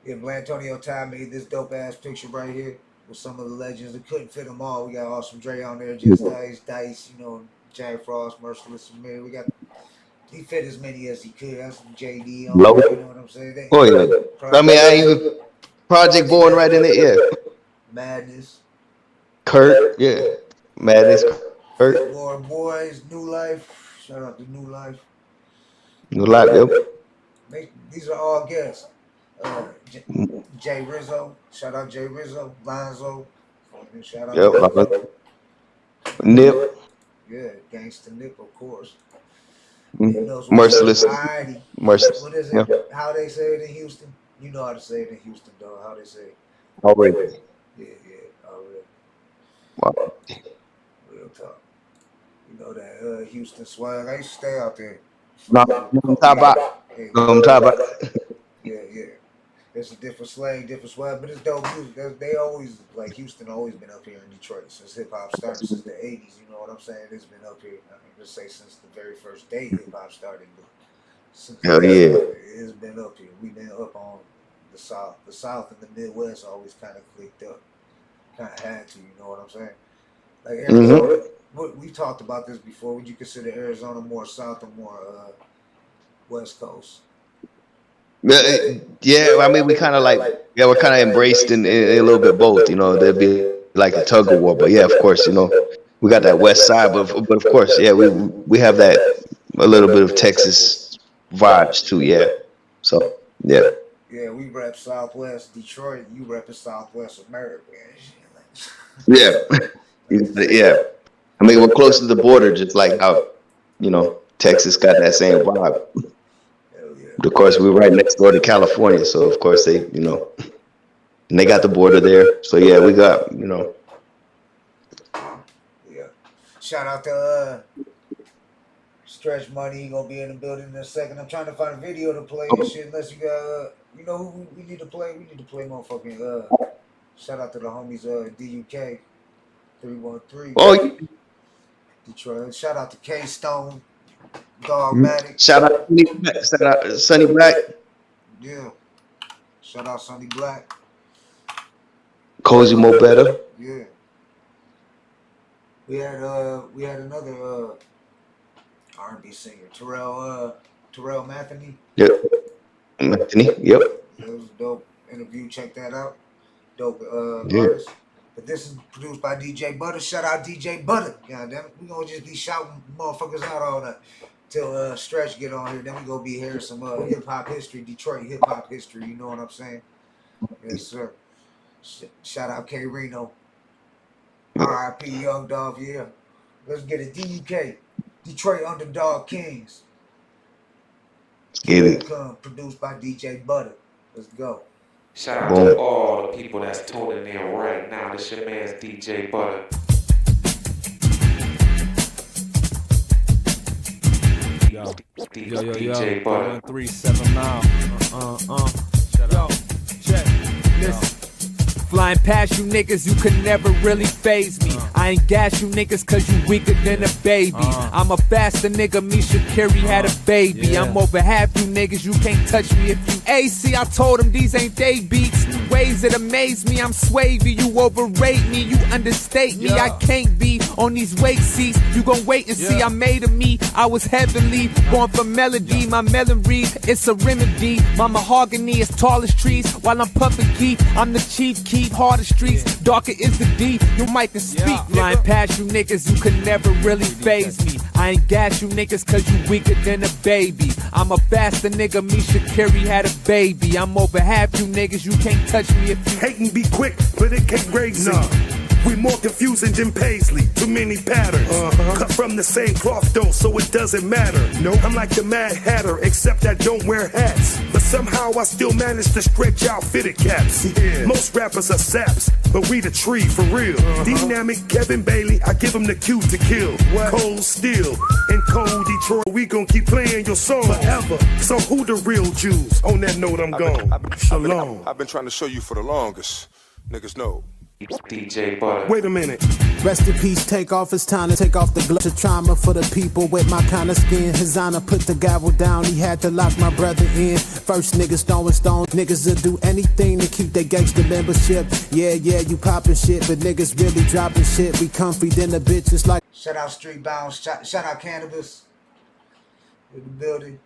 Yeah, Blatonio Todd made this dope ass picture right here with some of the legends. It couldn't fit them all. We got Awesome Dre on there, Just Dice, you know, Jack Frost, Merciless Samir. We got, he fit as many as he could. That's JD on there, you know what I'm saying? Oh yeah. I mean, I even Project Born right in it. Yeah. Madness. Kurt. Yeah. Madness. Kurt. More Boys, New Life. Shout out to New Life. New Life. Yep. These are all guests. Jay Rizzo, shout out Jay Rizzo, Lonzo, shout out. Yep. Nip. Yeah, Gangsta Nip, of course. Merciless. Merciless. What is it? Yep. How they say it in Houston? You know how to say it in Houston, though. How they say it? Already. Yeah, already. Wow. Real talk. You know that Houston swag. I used to stay out there. No, I'm talking about. Yeah. It's a different slang, different swag, but it's dope music. They always, like, Houston always been up here in Detroit since hip hop started, since the 80s. You know what I'm saying? It's been up here. I mean, just say since the very first day hip hop started. But since hell yeah, it's been up here. We've been up on the South. The South and the Midwest always kind of clicked up. Kind of had to, you know what I'm saying? Like Arizona, we talked about this before. Would you consider Arizona more South or more West Coast? Yeah, I mean, we kind of we're kind of embraced in a little bit both, you know. There'd be like a tug of war, but yeah, of course, you know, we got that West Side, but of course, yeah, we have that a little bit of Texas vibes too, yeah. So yeah. Yeah, we rep Southwest Detroit. You rep Southwest America. Yeah, yeah. I mean, we're close to the border, just like how, you know, Texas got that same vibe. Of course, we're right next door to California, so of course they, you know, and they got the border there. So yeah, we got, you know. Yeah. Shout out to Stretch Money. He gonna be in the building in a second. I'm trying to find a video to play and shit. Unless you got, you know who we need to play? We need to play motherfucking. Shout out to the homies DUK 313. Oh, Detroit. Shout out to K Stone. Dogmatic. Shout out Sonny Black. Yeah. Shout out Sonny Black. Cozy Mo Better. Yeah. We had another R&B singer, Terrell Matheny. Yep. Matheny. Yep. It was a dope interview. Check that out. Dope artist. But this is produced by DJ Butter. Shout out DJ Butter. God damn it. We gonna just be shouting motherfuckers out all night till Stretch get on here. Then we gonna be hearing some hip hop history, Detroit hip hop history. You know what I'm saying? Yes, sir. Shout out K Reno. R.I.P. Young Dog, yeah. Let's get it. DUK, Detroit Underdog Kings. Get it. Produced by DJ Butter. Let's go. Shout out to all the people that's tuning in right now. This your man's DJ Butter. DJ Butter. 137 mile. Yo, check. Listen. Flying past you niggas, you could never really phase me. I ain't gas you niggas cause you weaker than a baby. I'm a faster nigga, me Shakiri had a baby. I'm over half you niggas, you can't touch me if you AC. I told them these ain't they beats. Ways that amaze me, I'm swavy. You overrate me, you understate me. I can't be on these wait seats. You gon' wait and see, I made of me. I was heavenly, born for melody. My melon reed, it's a remedy. My mahogany is tall as trees. While I'm puffin' key, I'm the chief key. Harder streets, darker is the D. You might can speak. Flying past you niggas, you could never really phase me. I ain't gas you niggas cause you weaker than a baby. I'm a faster nigga, me Shakiri had a baby. I'm over half you niggas, you can't touch me if you hate and be quick, but it can't raise me. We more confusing than Paisley, too many patterns. Cut from the same cloth though, so it doesn't matter. I'm like the Mad Hatter, except I don't wear hats. But somehow I still manage to stretch out fitted caps. Most rappers are saps, but we the tree for real. Dynamic Kevin Bailey, I give him the cue to kill. Cold Steel, in cold Detroit, we gon' keep playing your song forever. So who the real Jews? On that note, I'm gone. Shalom. I've been trying to show you for the longest. Niggas know. DJ Butter. Wait a minute. Rest in peace, take off. It's time to take off the glove. To trauma for the people with my kind of skin. His honor put the gavel down. He had to lock my brother in. First niggas throwing stones. Niggas will do anything to keep their gangster membership. Yeah, you poppin' shit, but niggas really dropping shit. We comfy than the bitches like. Shout out Street Bounce. Shout out Cannabis. In the building.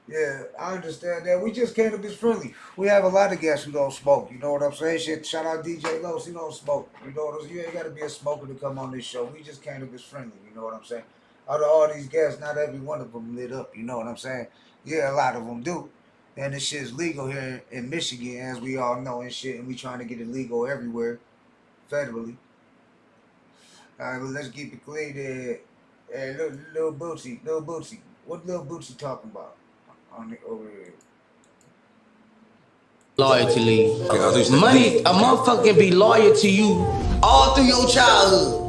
Yeah, I understand that. We just cannabis friendly. We have a lot of guests who don't smoke. You know what I'm saying? Shit, shout out DJ Los. He don't smoke. You know what I'm saying? You ain't got to be a smoker to come on this show. We just cannabis friendly. You know what I'm saying? Out of all these guests, not every one of them lit up. You know what I'm saying? Yeah, a lot of them do. And this shit's legal here in Michigan, as we all know and shit. And we trying to get it legal everywhere, federally. All right, well, let's keep it clean there. Hey, Lil Bootsy. What Lil Bootsy talking about? Over here. Loyalty league. Money, a motherfucker can be loyal to you all through your childhood.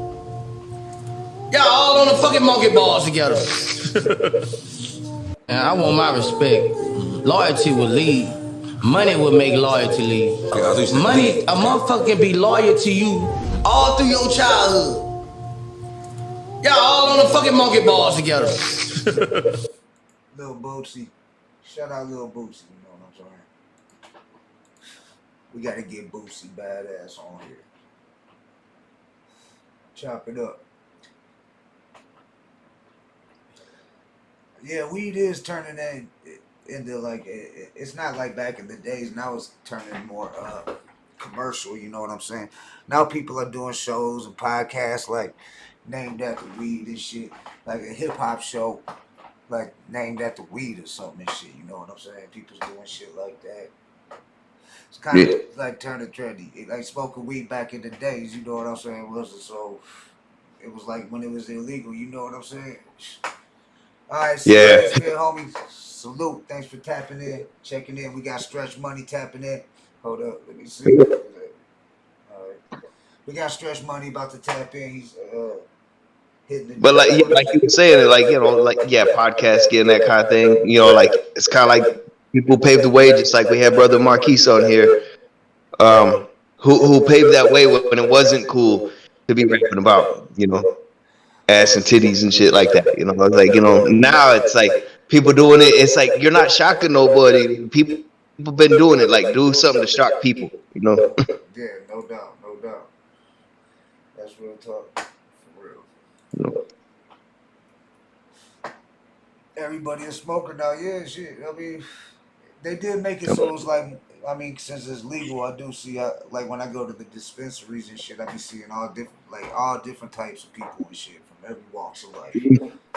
Y'all all on the fucking monkey balls together. And I want my respect. Loyalty will lead. Money will make loyalty lead. Money, a motherfucker can be loyal to you all through your childhood. Y'all all on the fucking monkey balls together. Lil Bootsy. Shout out Lil Bootsy, you know what I'm saying? We gotta get Bootsy badass on here. Chop it up. Yeah, weed is turning into like, it's not like back in the days. Now it's turning more commercial, you know what I'm saying? Now people are doing shows and podcasts like named after weed and shit. Like a hip hop show. Like named after weed or something and shit, you know what I'm saying? People's doing shit like that. It's kind of like turning trendy. Like smoking weed back in the days, you know what I'm saying? So it was like when it was illegal, you know what I'm saying? Alright, so that's good, homie. Salute. Thanks for tapping in, checking in. We got Stretch Money tapping in. Hold up, let me see. Alright. We got Stretch Money about to tap in. He's But like you were saying, like, you know, like, podcast getting that kind of thing, you know, like it's kind of like people paved the way, just like we had Brother Marquise on here, who paved that way when it wasn't cool to be rapping about, you know, ass and titties and shit like that, you know. Like, you know, now it's like people doing it. It's like you're not shocking nobody. People been doing it. Like, do something to shock people, you know. Yeah, no doubt. That's real talk. Everybody a smoker now, yeah, shit. I mean, they did make it so it's like, I mean, since it's legal, I do see, like when I go to the dispensaries and shit, I be seeing all different types of people and shit from every walks of life.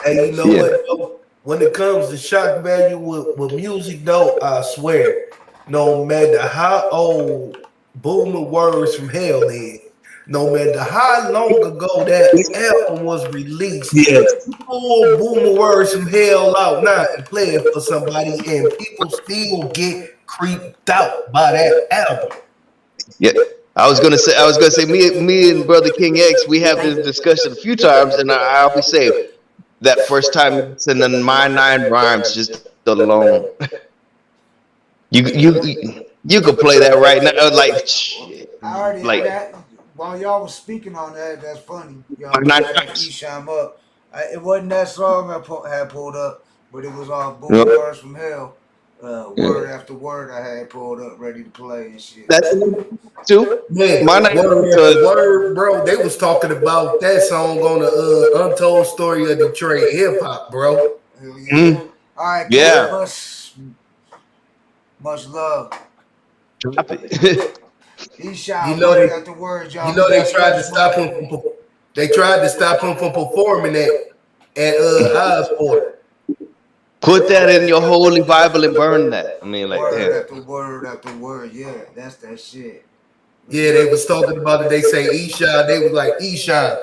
Hey, you know what? When it comes to shock value with music, though, I swear, no matter how old booming words from hell is. No matter how long ago that album was released, Yes. pull booming words from hell out now and play it for somebody, and people still get creeped out by that album. Yeah. I was gonna say, me and Brother King X, we have this discussion a few times, and I always say that first time listening to My Nine Rhymes just alone, you could play that right now, I already like that while y'all was speaking on that. That's funny. My Y'all Nine brought that Rhymes. Esham up. It wasn't that song I had pulled up, but it was all boom Yep. words from hell. Word Yeah. after word I had pulled up, ready to play and shit. That's too. Man, My Nine word Rhymes. after word, bro. They was talking about that song on the Untold Story of Detroit Hip Hop, bro. Hell yeah. All right, Yeah. much love. Drop it. Esham, You know word they, after word, y'all. you know We they got tried to stretch stop money. him. They tried to stop him from performing at Osborne. Put that in your holy Bible and burn that. I mean, like, Word damn. after word after word. Yeah, that's that shit. Yeah, they was talking about it. They say Eshawn. They was like Eshawn.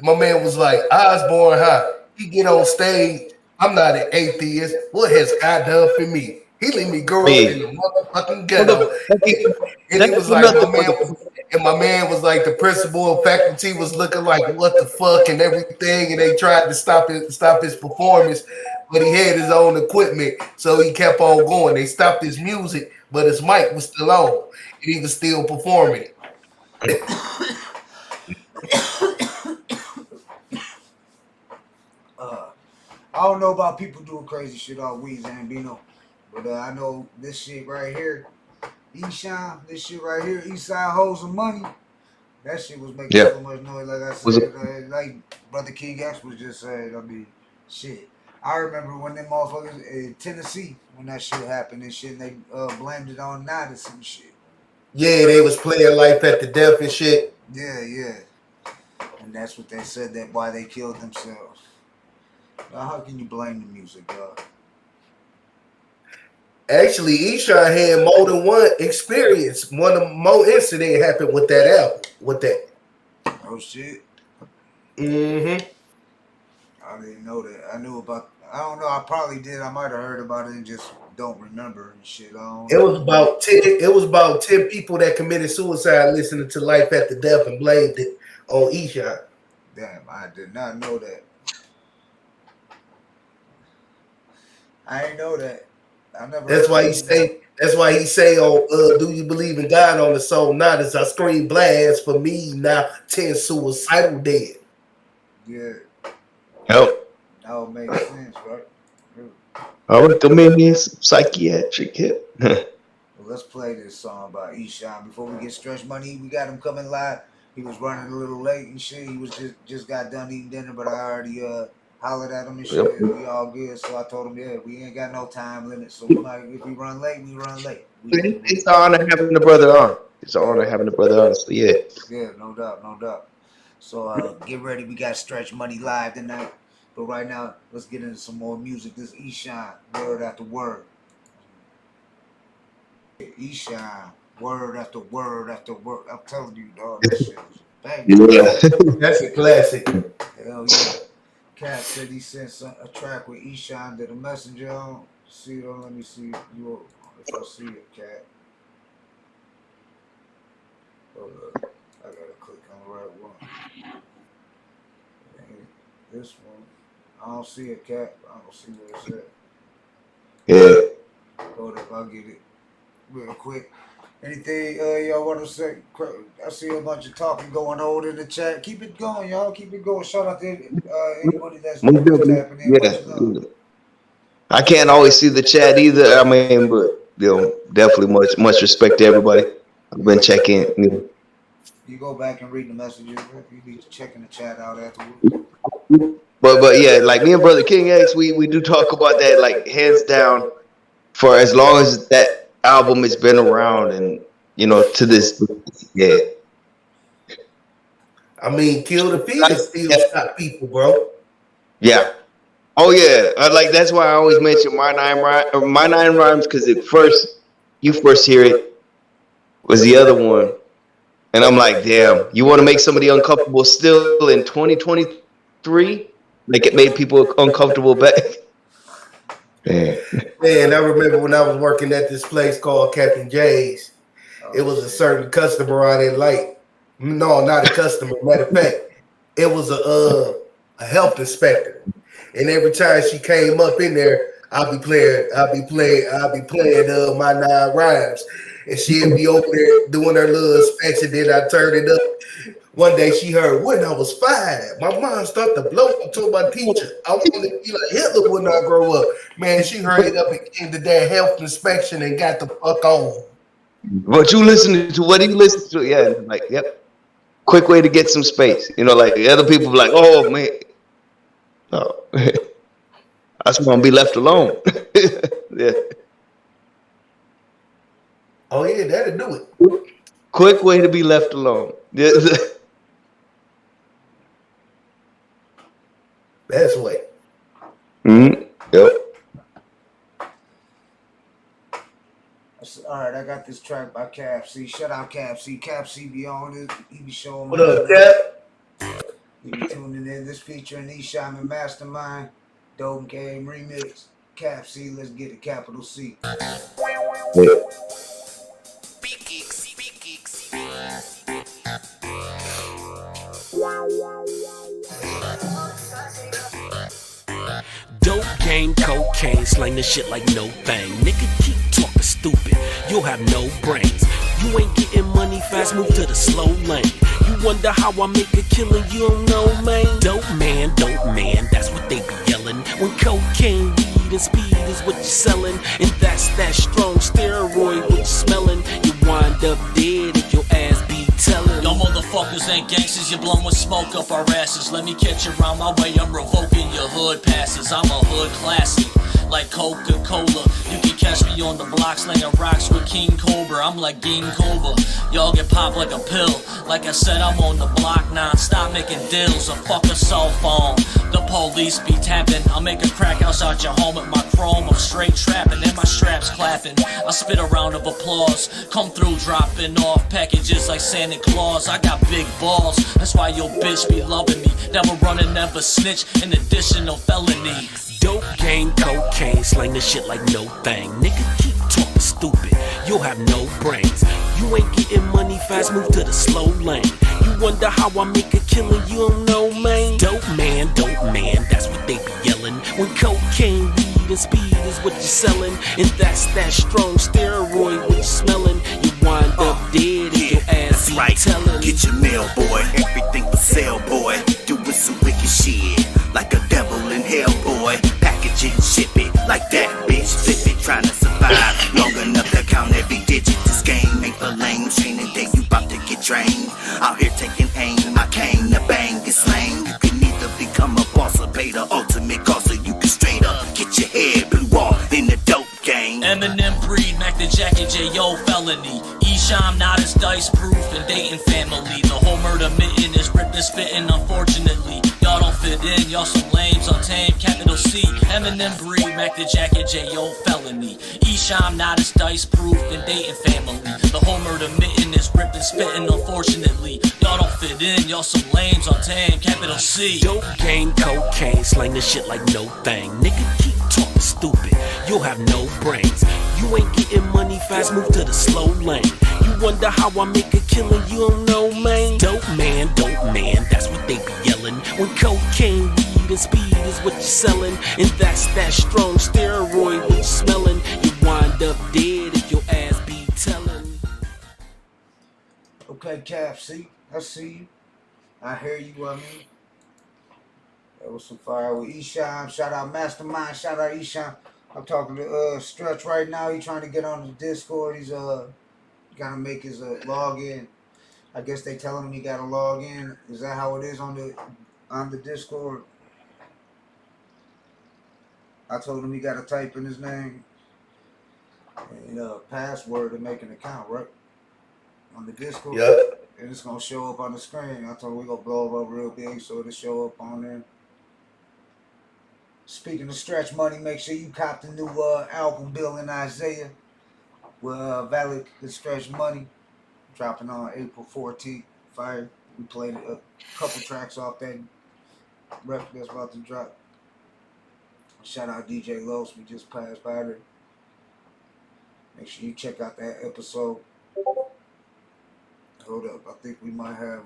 My man was like Osborne High. He get on stage. I'm not an atheist. What has God done for me? He let me grow up in Hey, the motherfucking ghetto. that And he ain't was for like, nothing but the my man was like, the principal of faculty was looking like, what the fuck and everything. And they tried to stop his performance, but he had his own equipment. So he kept on going. They stopped his music, but his mic was still on. And he was still performing it. I don't know about people doing crazy shit off weed and Bino, but I know this shit right here, Esham, this shit right here, Eastside Hoes of Money. That shit was making yeah. so much noise. Like I Was said, it? like Brother King X was just saying. I mean, shit. I remember when them motherfuckers in Tennessee when that shit happened and shit, and they blamed it on Nodis and shit. Yeah, they was playing Life at the Death and shit. Yeah. And that's what they said that why they killed themselves. Now, how can you blame the music, dog? Actually, Eshawn had more than one experience. One of more incident happened with that album. With that. Oh shit. Mm-hmm. I didn't know that. I knew about. I don't know. I probably did. I might have heard about it and just don't remember and shit. I don't It know. was about 10. It was about 10 people that committed suicide listening to Life After Death and blamed it on Eshawn. Damn, I did not know that. I ain't know that. I never. That's heard why he of say. That's why he say, "Oh, do you believe in God on the soul?" Not as I scream blast for me now. 10 suicidal dead. Yeah, Help. that would make sense, right? I recommend me some psychiatric help. Well, let's play this song by Esham before we get Stretch Money. We got him coming live. He was running a little late and shit. He was just got done eating dinner, but I already hollered at him and shit. Yep. We all good, so I told him, yeah, we ain't got no time limit. So we might, if we run late, we run late. It's an honor having the brother on. It's an honor having the brother on. So yeah. Yeah, no doubt. So get ready. We got Stretch Money live tonight. But right now, let's get into some more music. This Esham, word after word. Esham, word after word after word. I'm telling you, dog, that shit was bang. Yeah. That's a classic. Hell yeah. Cat said he sent a track with Esham to the messenger. I don't see it. Let me see if I see it, Cat. Hold up. I gotta click on the right one. This one. I don't see it, Cat. I don't see where it's at. Yeah. Hold up, I'll get it real quick. Anything y'all want to say? I see a bunch of talking going on in the chat. Keep it going, y'all. Keep it going. Shout out to anybody that's tapping in. Yeah. I can't always see the chat either. I mean, but definitely much respect to everybody. I've been checking. You go back and read the messages. You be checking the chat out afterwards. But yeah, like me and Brother King X, we do talk about that like hands down for as long as that album has been around, and to this, yeah. I mean, Kill the Fear still stop people, bro. Yeah. Oh yeah. Like that's why I always mention My Nine Rhymes because you first hear it was the other one. And I'm like, damn, you want to make somebody uncomfortable still in 2023? Like it made people uncomfortable back. Man, I remember when I was working at this place called Captain J's. It was a certain customer I didn't like. No, not a customer. Matter of fact, it was a health inspector. And every time she came up in there, I'll be playing my 9 rhymes. And she'd be over there doing her little inspection, then I turned it up. One day she heard when I was 5, my mom started to blow up to my teacher. I want to be like Hitler when I grow up. Man, she hurried up and came to that health inspection and got the fuck on. What you listening to? What do you listen to? Yeah, like, yep. Quick way to get some space. You know, like the other people be like, oh man. No. I just want to be left alone. Yeah. Oh yeah, that'll do it. Quick way to be left alone. Best way. Yep. All right, I got this track by Cap C. Shout out Cap C. Cap C be on it. He be showing What up, Cap? He be tuning in. This featuring Esham and Mastermind. Dope Game Remix. Cap C, let's get it. Capital C. Dope game, cocaine, slang the shit like no thing. Nigga, keep talking stupid, you'll have no brains. You ain't getting money fast, move to the slow lane. You wonder how I make a killing, you don't know, man. Dope man, that's what they be yelling. When cocaine, weed, and speed is what you're selling. And that's that strong steroid what you're smelling. You wind up dead if your ass be telling. Y'all motherfuckers ain't gangsters, you're blowing smoke up our asses. Let me catch you around my way, I'm revoking your hood passes. I'm a hood classic, like Coca-Cola. You can catch me on the block slinging rocks with King Cobra. I'm like King Cobra, y'all get popped like a pill. Like I said, I'm on the block non-stop making deals. A fuck a cell phone, the police be tapping. I'll make a crack house out your home with my chrome. I'm straight trapping and my straps clapping. I spit a round of applause, come through dropping off packages like Santa Claus. I got big balls, that's why your bitch be loving me. Never running, never snitch, in addition no felony. Dope game, cocaine, slang the shit like no thing. Nigga, keep talking stupid, you'll have no brains. You ain't getting money fast, move to the slow lane. You wonder how I make a killing, you don't know, man. Dope man, that's what they be yelling. When cocaine, weed, and speed is what you're selling. And that's that strong steroid what you're smelling. You wind up dead if your ass be right. telling. Get your mail, boy, everything for sale, boy. Doing some wicked shit, like a devil in hell, boy. Package it, ship it, like that bitch. Flip it, trying to survive long enough to count every digit. This game ain't for lame, training day you bout to get drained. Out here taking aim, my cane, the bang is slain. You can either become a boss or pay the ultimate cost, so you can straight up get your head blew off in the dope game. Eminem breed, Mac the Jacket, J.O. felony. Esham not as dice proof and Dayton family. The whole murder mitten is ripped and spitting, unfortunately. Y'all don't fit in, y'all some lames, untamed, capital C. Eminem breed, Mac the Jacket, J.O. felony. Esham not as dice proof and Dayton family. The whole murder mitten is ripped and spitting, unfortunately. Y'all don't fit in, y'all some lames, untamed, capital C. Dope game, cocaine, slang the shit like no thing. Nigga, keep talking stupid, you'll have no brains. You ain't getting money fast, move to the slow lane. You wonder how I make a killing, you don't know, man. Dope man, that's what they be yelling. When cocaine, weed, and speed is what you're selling. And that's that strong steroid what you're smelling. You wind up dead if your ass be telling. Okay, Cap C, I see you. I hear you, I mean. That was some fire with Esham. Shout out Mastermind, shout out Esham. I'm talking to Stretch right now. He's trying to get on the Discord. He's gotta make his login. I guess they telling him he gotta log in. Is that how it is on the Discord? I told him he gotta type in his name and password to make an account, right? On the Discord. Yep. And it's gonna show up on the screen. I told him we gonna blow it up real big so it'll show up on there. Speaking of Stretch Money, make sure you cop the new album, Bill and Isaiah, with Valid and Stretch Money. dropping on April 14th. Fire. We played a couple tracks off that record that's about to drop. Shout out DJ Los. We just passed by there. Make sure you check out that episode. Hold up. I think we might have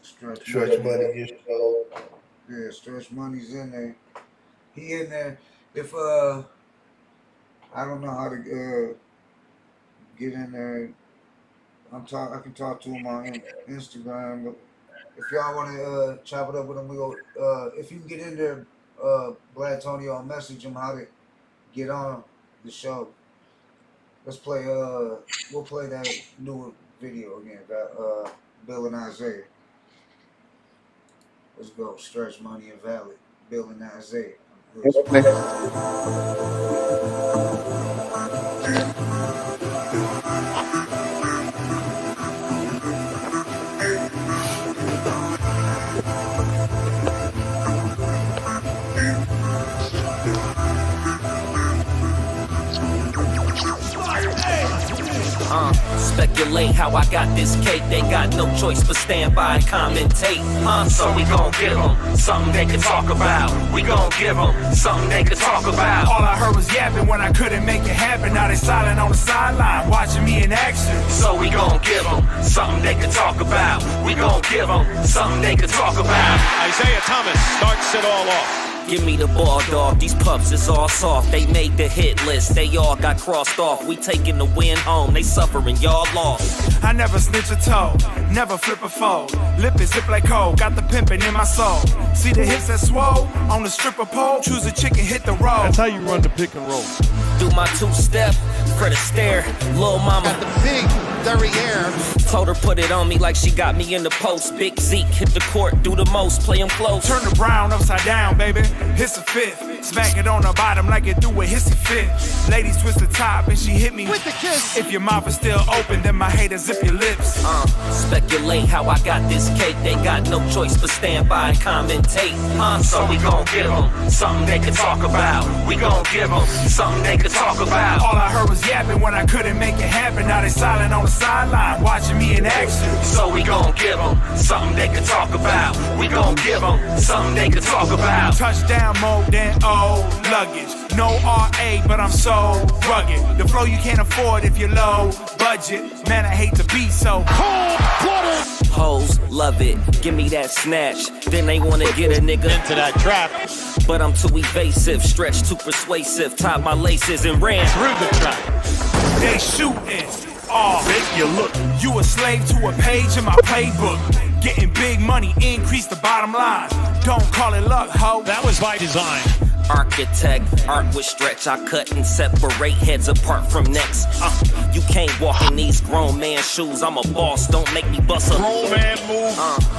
Stretch Money. Yeah, Stretch Money's in there. He in there. If I don't know how to get in there. I can talk to him on Instagram. But if y'all want to chop it up with him, we go. If you can get in there, Blatonio, I'll message him how to get on the show. Let's play. We'll play that new video again. Got Bill and Isaiah. Let's go. Stretch Money and Valid. Bill and Isaiah. Speculate how I got this cake. They got no choice but stand by and commentate. So we gon' give them something they can talk about. We gon' give them something they can talk about. All I heard was yapping when I couldn't make it happen. Now they silent on the sideline, watching me in action. So we gon' give them something they can talk about. We gon' give them something they can talk about. Isaiah Thomas starts it all off. Give me the ball, dog. These pups is all soft. They made the hit list. They all got crossed off. We taking the win home. They suffering. Y'all lost. I never snitch a toe. Never flip a fold. Lip is zip like cold. Got the pimpin' in my soul. See the hips that swole on the stripper pole. Choose a chicken, hit the road. That's how you run the pick and roll. Do my two-step for the stare. Lil' mama got the big derriere. Told her put it on me like she got me in the post. Big Zeke hit the court, do the most, play him close. Turn the brown upside down, baby. Hiss a fifth. Smack it on the bottom like it do a hissy fit. Ladies twist the top and she hit me with the kiss. If your mouth is still open, then my haters zip your lips. Speculate how I got this cake. They got no choice but stand by and commentate. So we gon' give them something they can talk about. We gon' give them something they can talk about. All I heard was yapping when I couldn't make it happen. Now they silent on the sideline, watching me in action. So we gon' give them something they can talk about. We gon' give them something they can talk about. Touchdown mode, then old luggage. No RA, but I'm so rugged. The flow you can't afford if you're low budget. Man, I hate to be so cold-blooded. Hoes love it, give me that snatch. Then they wanna get a nigga into that trap. But I'm too evasive, stretched too persuasive. Tied my laces and ran through the trap. They shooting. Oh, make you look. You a slave to a page in my playbook. Getting big money, increase the bottom line. Don't call it luck, ho. That was by design. Architect, art with stretch. I cut and separate heads apart from necks. You can't walk in these grown man shoes. I'm a boss, don't make me bust a grown man move.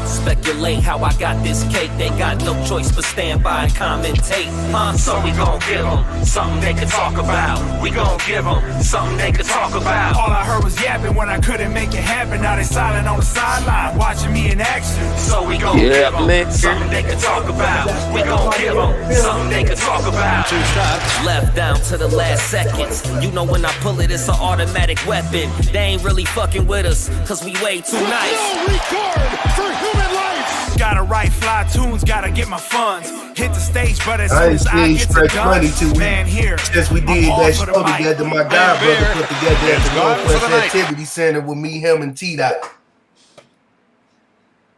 Speculate how I got this cake. They got no choice but stand by and commentate. So we gon' give them something they can talk about. We gon' give them something they can talk about. All I heard was yapping when I couldn't make it happen. Now they silent on the sideline, watching me in action. So we gon' give them something they can talk about. We gon' give them something they can talk about. Left down to the last seconds. You know when I pull it, it's an automatic weapon. They ain't really fucking with us, cause we way too nice. No regard for human life. Gotta write fly tunes, gotta get my funds. Hit the stage, but as soon as I get to guns, man, here. Since we did that show together, my guy brother put together at the Northwest Activity Center with me, him, and T-Dot.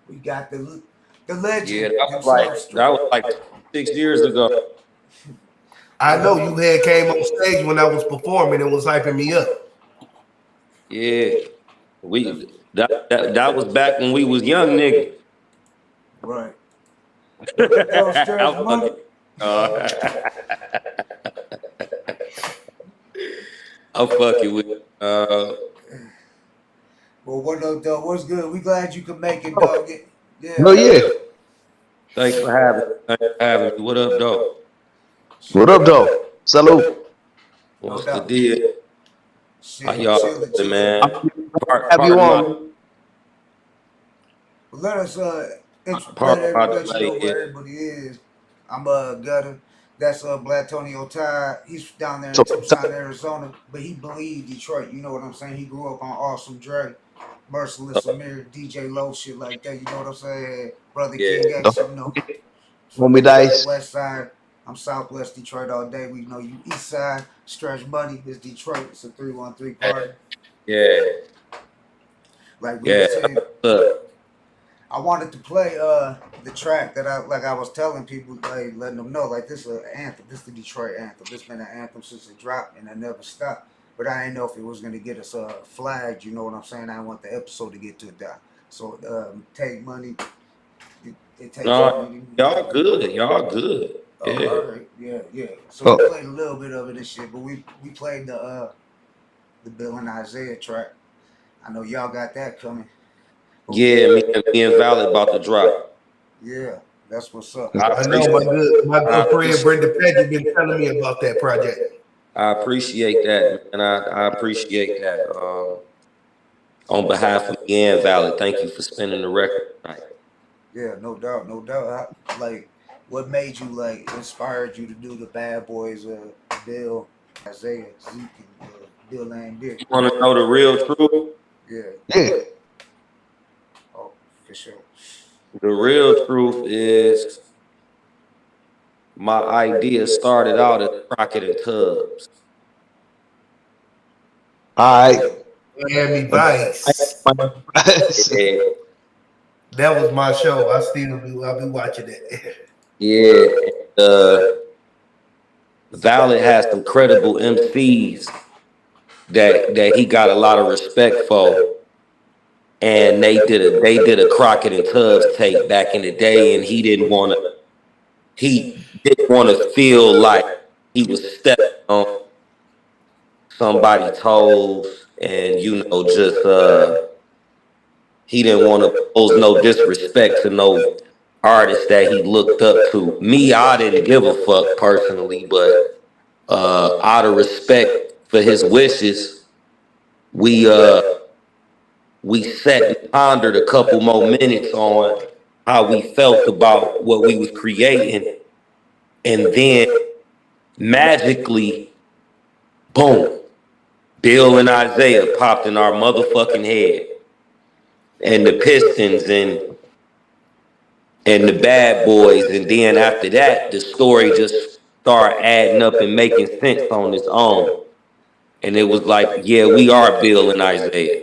We got the legend. Yeah, that was like 6 years ago. I know you had came on stage when I was performing and was hyping me up. Yeah, that was back when we was young niggas. Right. I'm fucking with it. Well, what up, though? What's good? We glad you could make it, dog. Yeah. No, yeah. Thanks for having me. What up, dog? What up, dog? Salute. What's the deal? How y'all doing, man? Have you on? Let us let everybody know where everybody is. I'm Gutta That's Blatonio Todd. He's down there in Tucson, Arizona, but he believed Detroit. You know what I'm saying? He grew up on Awesome Dre, Merciless Amir, DJ Low, shit like that. You know what I'm saying? Brother Yeah. King X, you know. Homie Dice. West Side. I'm Southwest Detroit all day. We know you East Side. Stretch Money is Detroit. It's a 313 party. Yeah. Like we were saying, I wanted to play the track that I was telling people, like letting them know, like this is an anthem. This is the Detroit anthem. This been an anthem since it dropped and it never stopped. But I didn't know if it was gonna get us flagged. You know what I'm saying? I want the episode to get to it down. So Take Money. It takes money. Y'all good. Y'all good. Oh, Yeah. all right. Yeah. So we played a little bit of it and shit, but we played the Bill and Isaiah track. I know y'all got that coming. Yeah, me and Valid about to drop. Yeah, that's what's up. I know my good friend Brenda Petty been telling me about that project. I appreciate that, and I appreciate that. On behalf of me and Valid, thank you for spinning the record tonight. Yeah, no doubt. Like, what made you inspired you to do the Bad Boys, Bill, Isaiah, Zeke, and Bill and Dick? You want to know the real truth? Yeah. Oh, for sure. The real truth is my idea started out as Crockett and Tubbs. All right. Miami Vice. Yeah. That was my show. I'll be watching it. Yeah. Valid has some credible MCs that he got a lot of respect for. And they did a Crockett and Tubbs tape back in the day, and he didn't want to feel like he was stepping on somebody's toes, and just he didn't want to pose no disrespect to no artist that he looked up to. Me, I didn't give a fuck personally, but out of respect for his wishes, we sat and pondered a couple more minutes on how we felt about what we was creating, and then magically, boom, Bill and Isaiah popped in our motherfucking head, and the Pistons and the Bad Boys, and then after that, the story just started adding up and making sense on its own, and it was like, yeah, we are Bill and Isaiah.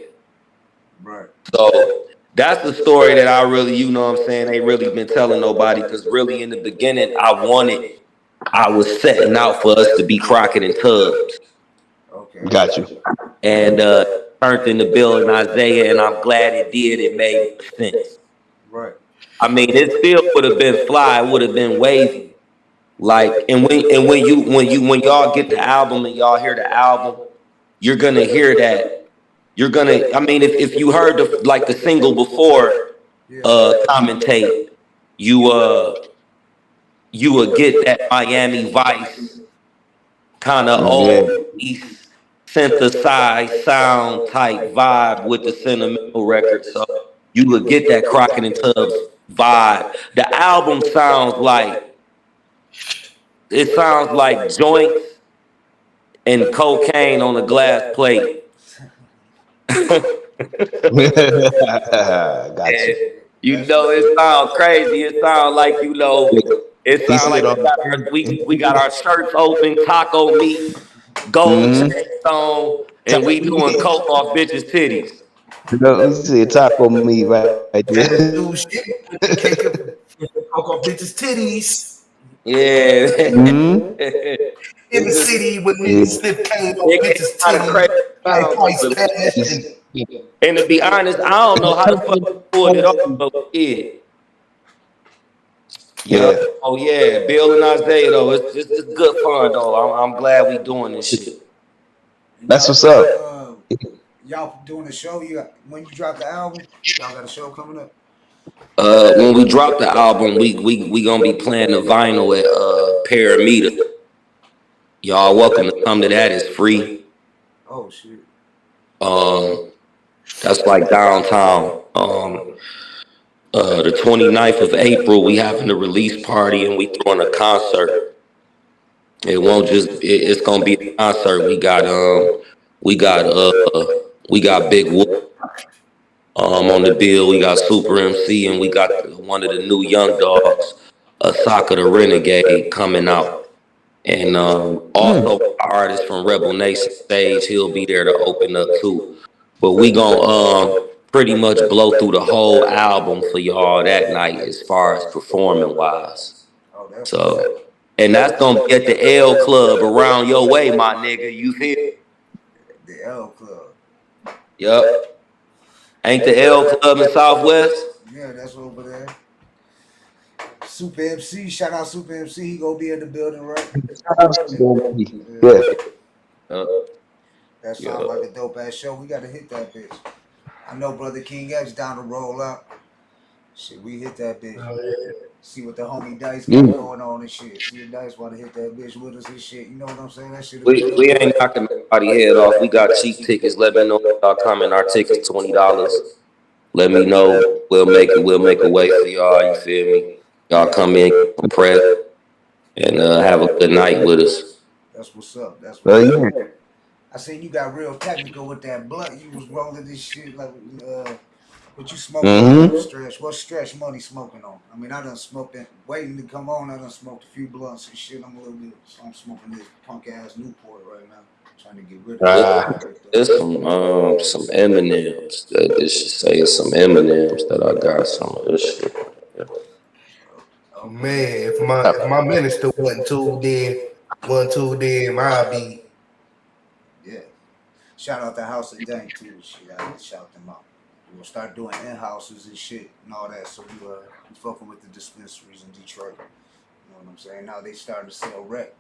Right. So that's the story that I really, you know what I'm saying, ain't really been telling nobody, because really in the beginning, I was setting out for us to be Crockett and Tubbs. Okay. Got you. And turned into Bill and Isaiah, and I'm glad it did. It made sense. Right. I mean, it still would have been fly. It would have been wavy. Like, and when y'all get the album and y'all hear the album, you're gonna hear that. You're gonna. I mean, if you heard the single before, Commentate, you would get that Miami Vice kind of old East synthesized sound type vibe with the sentimental record. So you would get that Crockett and Tubbs vibe. The album sounds like joints and cocaine on a glass plate. Gotcha. You know, it sounds crazy. It sounds like, it sounds like we got our shirts open, taco meat, gold chains on, and we doing coke off bitches' titties. Let me see a taco meat right there. Coke off bitches' titties. Yeah. In the city when we sniff cane on bitches' titties. And to be honest, I don't know how the fuck we pulled it off, but we did. Yeah. Oh yeah, Bill and Isaiah though. It's good fun though. I'm glad we doing this shit. That's what's up. Y'all doing a show? When you drop the album, y'all got a show coming up? When we drop the album, we gonna be playing the vinyl at Paramita. Y'all welcome to come to that. It's free. Oh shit. That's like downtown. The 29th of April, we having a release party and we throwing a concert. It won't just. It's gonna be a concert. We got Big Whoop on the bill. We got Super MC, and we got one of the new young dogs, Asaka the Renegade, coming out. And also our artist from Rebel Nation Stage, he'll be there to open up too. But we gonna pretty much blow through the whole album for y'all that night as far as performing wise. So, and that's gonna be at the L Club around your way, my nigga. You feel? The L Club. Yup. Ain't the L Club in Southwest? Yeah, that's over there. Super MC, shout out Super MC. He gonna be in the building, right? Yeah. That sounds like a dope ass show. We gotta hit that bitch. I know Brother King X down to roll up. Shit, we hit that bitch. See what the homie Dice got going on and shit. See if Dice wanna hit that bitch with us and shit. You know what I'm saying? That shit. We ain't knocking nobody head off. We got cheap tickets. Let me know if y'all coming. Our tickets $20. Let me know. We'll make a way for y'all. You feel me? Y'all come in, press, and have a good night with us. That's what's up. That's what's up. I seen you got real technical with that blunt. You was rolling this shit like what you smoking on Stretch? What Stretch Money smoking on? I mean, I done smoked it waiting to come on. I done smoked a few blunts and shit. I'm a little bit. So I'm smoking this punk ass Newport right now. Trying to get rid of it. There's some M&Ms. This should say some M&Ms that I got some of this shit. Man, if my minister wasn't tuned in, I'd be. Yeah. Shout out the House of Dank too. Shit, I had to shout them out. We'll start doing in-houses and shit and all that. So we fucking with the dispensaries in Detroit. You know what I'm saying? Now they starting to sell rec.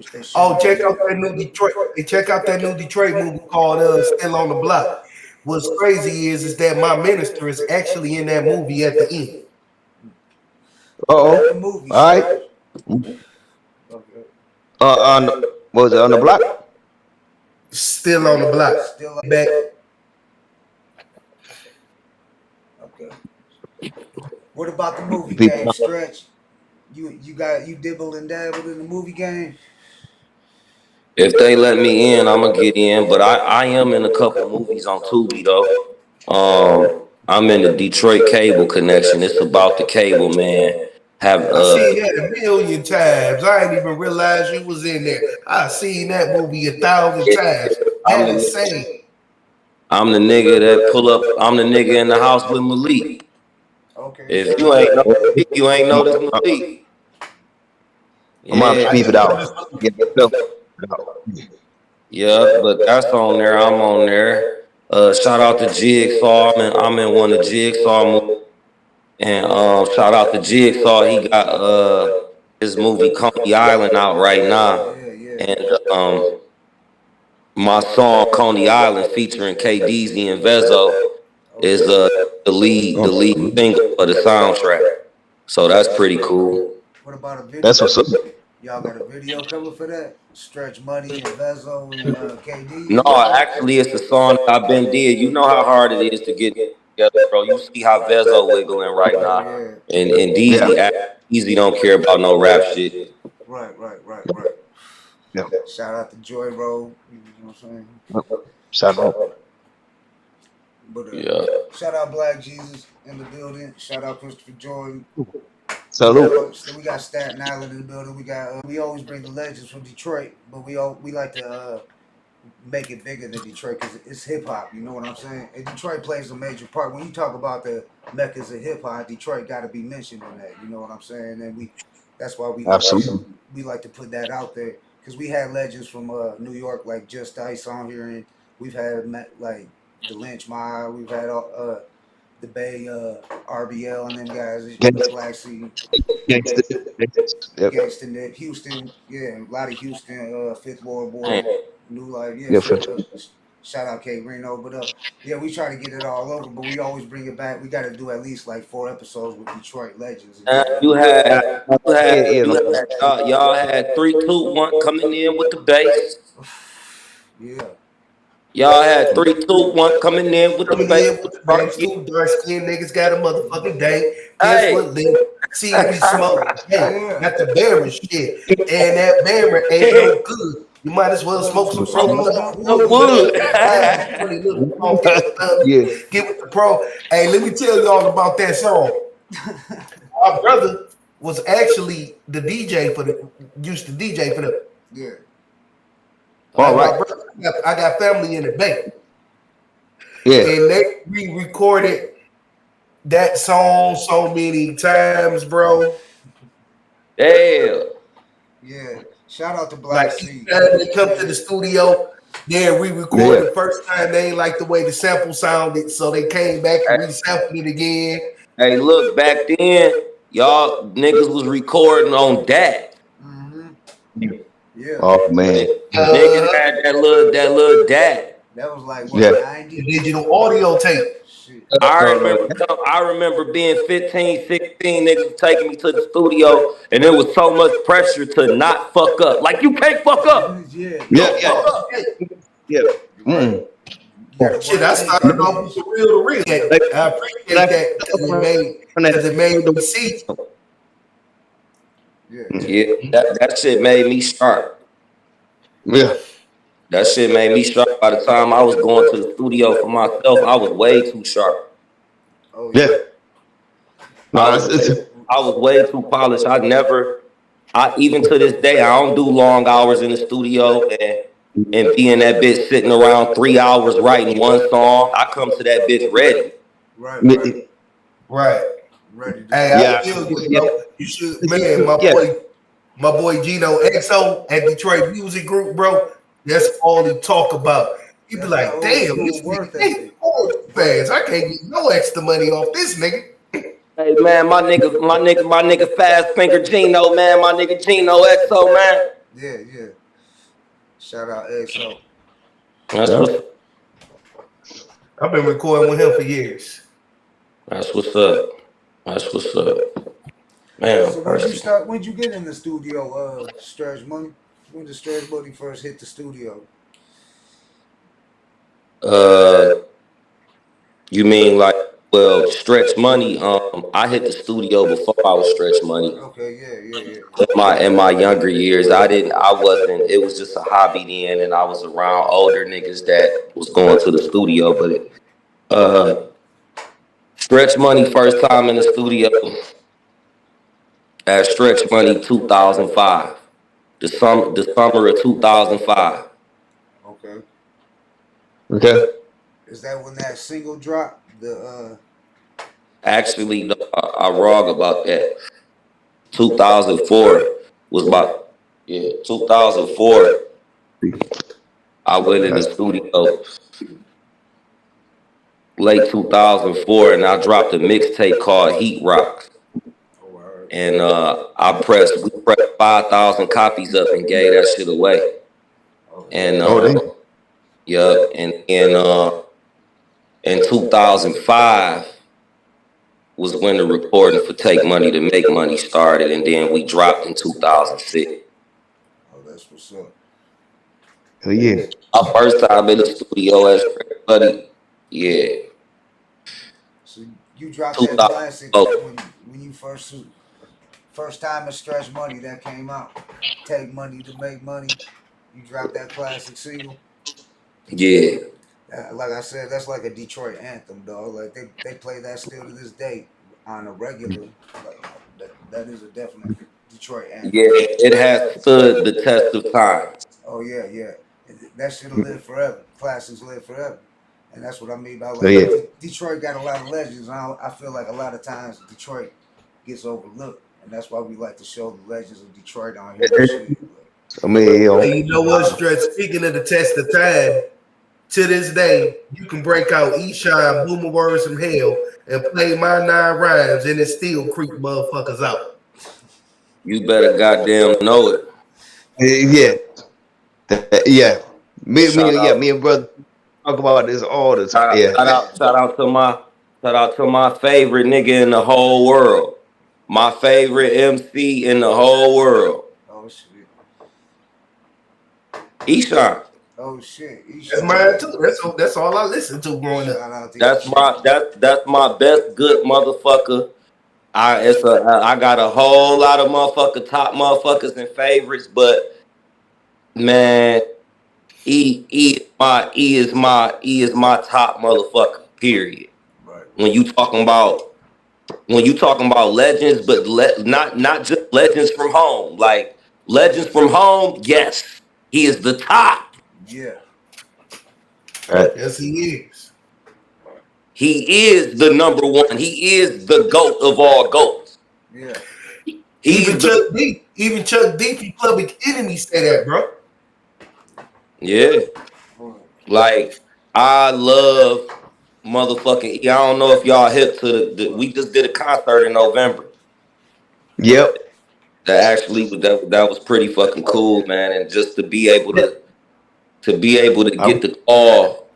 Check out that new Detroit. Check out that new Detroit movie called Still on the Block. What's crazy is that my minister is actually in that movie at the end. All right. What was it, on the block? Still on the block. Still back. Okay. What about the movie game, Stretch? You dibble and dabbled in the movie game? If they let me in, I'm gonna get in. But I am in a couple movies on Tubi though. I'm in the Detroit Cable Connection. It's about the cable man. I've seen that a million times. I didn't even realize you was in there. I've seen that movie 1,000 times. That's insane. I'm the nigga that pull up. I'm the nigga in the house with Malik. Okay. If you ain't know this Malik. I'm gonna beep it out. Yeah, but that's on there. I'm on there. Shout out to Jigsaw. I'm in one of Jigsaw movies. And shout out to Jigsaw. He got his movie Coney Island out right now. And my song Coney Island featuring KDZ and Vezo is the lead single for the soundtrack. So that's pretty cool. What about a video? That's what's up. Y'all got a video cover for that? Stretch Money and Vezo and KD? No, actually it's the song that I've been did. You know how hard it is to get together, bro. You see how Vezo wiggling right now. And DZ don't care about no rap shit. Right. Yeah. Shout out to Joy Road. You know what I'm saying? Shout out. But, shout out Black Jesus in the building. Shout out Christopher Jordan. Salute. So we got Staten Island in the building. We got we always bring the legends from Detroit, but we like to make it bigger than Detroit because it's hip hop. You know what I'm saying? And Detroit plays a major part. When you talk about the meccas of hip hop, Detroit got to be mentioned in that. You know what I'm saying? And that's why we like to put that out there because we had legends from New York like Just Ice on here, and we've had like the Lynch Mob. We've had the Bay, RBL, and them guys. Black Sea, Gangsta Nip, Houston, a lot of Houston, Fifth Ward Boy, New Life, shout out K Reno, but we try to get it all over, but we always bring it back. We got to do at least like 4 episodes with Detroit legends. Y'all had 3, 2, 1 coming in with the bass. Yeah. Y'all had 3, 2, 1 coming in with the bass. Dark skinned niggas got a motherfucking day. Hey, See, we smoke. Hey, got the Barry shit, and that Barry ain't no good. You might as well smoke some wood. Yeah. Get with the pro. Hey, let me tell y'all about that song. Our brother was actually the DJ for the used to DJ for the. Yeah. All right. I got family in the Bay. Yeah. And they re-recorded that song so many times, bro. Damn. Yeah. Shout out to Black Sea. They come to the studio. Yeah, we recorded the first time. They ain't like the way the sample sounded, so they came back and re-sampled it again. Hey, look, back then, y'all niggas was recording on that. Yeah. Oh man. Niggas had that little dat. That was like Yeah. 90? Digital audio tape. I remember being 15, 16, niggas taking me to the studio, and there was so much pressure to not fuck up. Like, you can't fuck up. Yeah. Shit, I started off with the real to real. I appreciate that because it made them see. Yeah, that shit made me sharp. Yeah. That shit made me sharp. By the time I was going to the studio for myself, I was way too sharp. Oh, yeah. I was way too polished. Even to this day, I don't do long hours in the studio and be in that bitch sitting around 3 hours writing one song. I come to that bitch ready. Right. Ready. Hey, I feel you, bro. You should, man. My boy Gino XO at Detroit Music Group, bro. That's all he talk about. He be like, damn, this nigga fast. I can't get no extra money off this nigga. Hey man, my nigga Fast Finger Gino, man. My nigga Gino XO, man. Yeah. Shout out XO. That's what I've been recording with him for years. That's what's up. Man, So when'd you get in the studio, Stretch Money? When did Stretch Money first hit the studio? You mean like, well, Stretch Money, I hit the studio before I was Stretch Money. Okay, yeah. In my younger years, it was just a hobby then, and I was around older niggas that was going to the studio, but Stretch Money first time in the studio at Stretch Money 2005. The summer of 2005. Okay. Is that when that single dropped? Actually, no, I wrong about that. 2004 was 2004. I went in the studio late 2004, and I dropped a mixtape called Heat Rocks. And we pressed 5,000 copies up and gave that shit away. And in 2005 was when the recording for Take Money to Make Money started, and then we dropped in 2006. Oh, that's what's up. Oh yeah. Our first time in the studio as Buddy. Yeah. So you dropped that classic when you first time at Stretch Money that came out. Take Money to Make Money. You dropped that classic single. Yeah. Like I said, that's like a Detroit anthem, dog. Like they play that still to this day on a regular. Like that is a definite Detroit anthem. Yeah, it has stood the test of time. Oh yeah. That shit'll live forever. Classics live forever. And that's what I mean by like Detroit got a lot of legends. And I feel like a lot of times Detroit gets overlooked. And that's why we like to show the legends of Detroit on here. I mean, hey, you know what, Stretch? Speaking of the test of time, to this day, you can break out Eshine, Boomer Words from Hell, and play my 9 rhymes, and it still creep motherfuckers out. You better goddamn know it. Yeah. Me and brother talk about this all the time. Shout out to my favorite nigga in the whole world. My favorite MC in the whole world. Oh shit. Eshine. Oh shit. That's mine too. That's all I listened to growing up. That's my best good motherfucker I got a whole lot of top motherfuckers and favorites, but man, E is my top motherfucker. Period. Right. When you talking about legends, but not just legends from home. Like legends from home, yes, he is the top. Yeah. Yes, he is. He is the number one. He is the GOAT of all GOATs. Yeah. Even Chuck D from Public Enemy say that, bro. Yeah. Like, I love motherfucking. I don't know if y'all hip to the we just did a concert in November. Yep. That was pretty fucking cool, man. And just to be able to get the call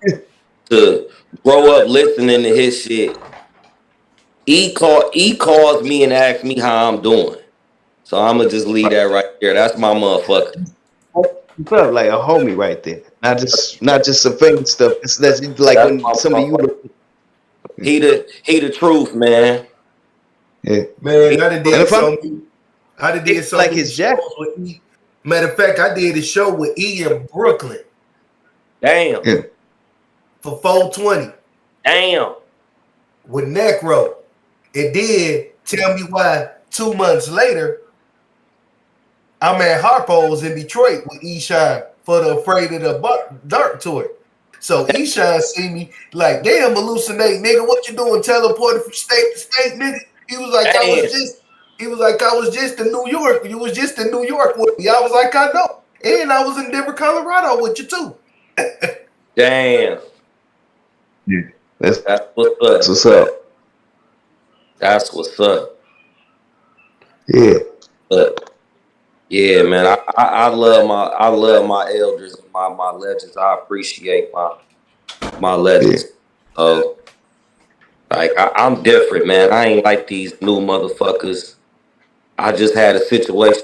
to grow up listening to his shit. He calls me and asks me how I'm doing. So I'ma just leave that right there. That's my motherfucker. You felt like a homie right there. Not just some famous stuff. That's like when some of you look. He the truth, man. Yeah. Man, I did so like many his jacket. shows with E. Matter of fact, I did a show with E in Brooklyn. Damn. Yeah. For 420. Damn. With Necro. And then tell me why 2 months later, I'm at Harpo's in Detroit with E-Shine for the Afraid of the Dark tour. So E-Shine see me like, damn, hallucinate, nigga. What you doing? Teleporting from state to state, nigga. He was like, I was just in New York. You was just in New York with me. I was like, I know. And I was in Denver, Colorado with you too. Damn. Yeah. That's what's up. That's what's up. That's what's up. Yeah. But yeah, man, I love my elders and my legends. I appreciate my legends. So like I'm different, man. I ain't like these new motherfuckers. I just had a situation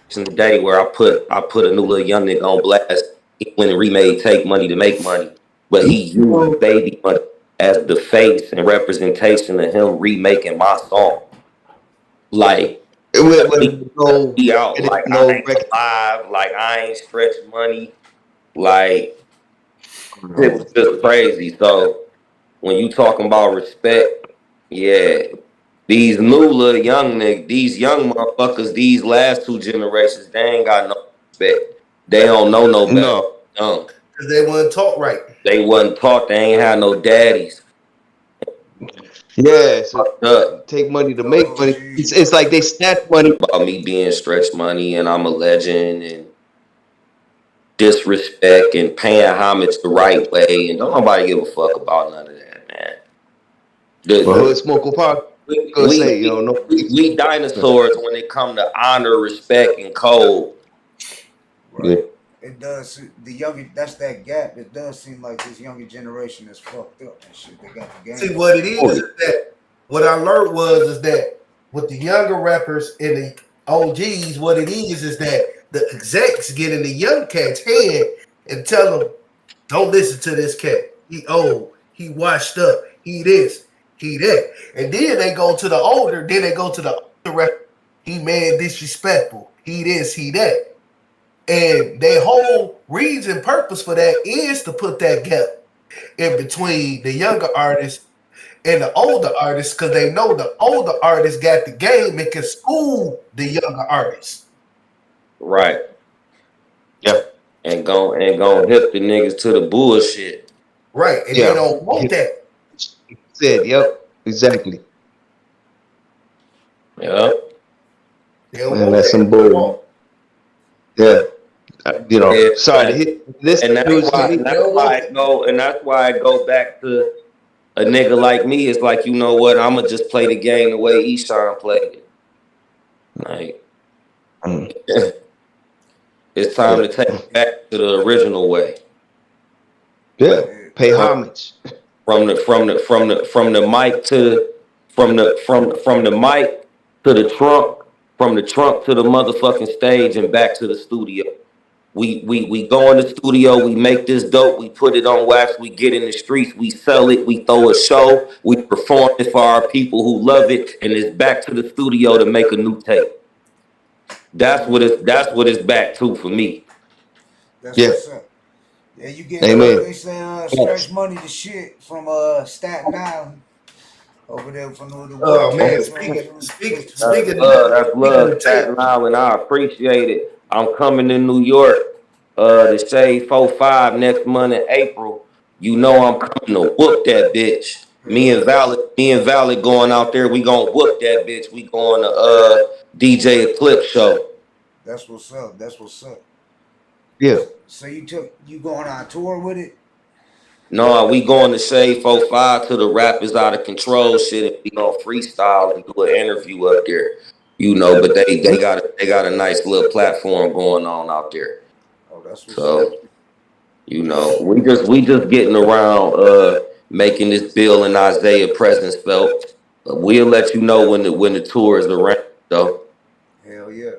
today where I put a new little young nigga on blast. He went and remade Take Money to Make Money, but he used Baby Money as the face and representation of him remaking my song. Like, be out. Like, I ain't alive. Like, I ain't Stretch Money. Like, it was just crazy. So, when you talking about respect, yeah, these new little young niggas, these young motherfuckers, these last two generations, they ain't got no respect. They don't know no better. No. Because they wasn't taught right. They wasn't taught. They ain't had no daddies. Yeah, so take money to make money. It's like they snatch money. About me being Stretch Money and I'm a legend and disrespect and paying homage the right way, and don't nobody give a fuck about none of that, man. Hood Smoke Park. We dinosaurs when it come to honor, respect, and code. Yeah. It does. That's that gap. It does seem like this younger generation is fucked up and shit. They got the game. See, what it is that what I learned is that with the younger rappers and the OGs, what it is that the execs get in the young cat's head and tell them, don't listen to this cat. He old. He washed up. He this. He that. And then they go to the older. Then they go to the older rapper. He mad disrespectful. He this. He that. And their whole reason, purpose for that is to put that gap in between the younger artists and the older artists, because they know the older artists got the game and can school the younger artists. Right. Yep. And go hip the niggas to the bullshit. Right. And they don't want that. Said, yep, exactly. Yep. Man, that's some bull. Yeah. Sorry to hit this. And that's why I go back to a nigga like me. It's like, you know what? I'ma just play the game the way Eshawn played it. Like, it's time to take it back to the original way. Yeah, pay homage from the mic to from the mic to the trunk, from the trunk to the motherfucking stage, and back to the studio. We go in the studio, we make this dope, we put it on wax, we get in the streets, we sell it, we throw a show, we perform it for our people who love it, and it's back to the studio to make a new tape. That's what it's back to for me. That's what's up. Yeah, you get they say Stretch Money the shit from Staten Island over there from the Oh man, speaking that's love, Staten Island. I appreciate it. I'm coming to New York to Shade 4-5 next month in April. You know I'm coming to whoop that bitch. Me and Valid going out there. We gonna whoop that bitch. We going to DJ Eclipse show. That's what's up. That's what's up. Yeah. So you going on tour with it? No, we going to Shade 4-5 to the Rappers Out of Control shit, and we gonna freestyle and do an interview up there. You know, but they got a nice little platform going on out there. Oh, that's what's so. You know, we just getting around making this Bill and Isaiah presence felt. We'll let you know when the tour is around, though. Hell yeah.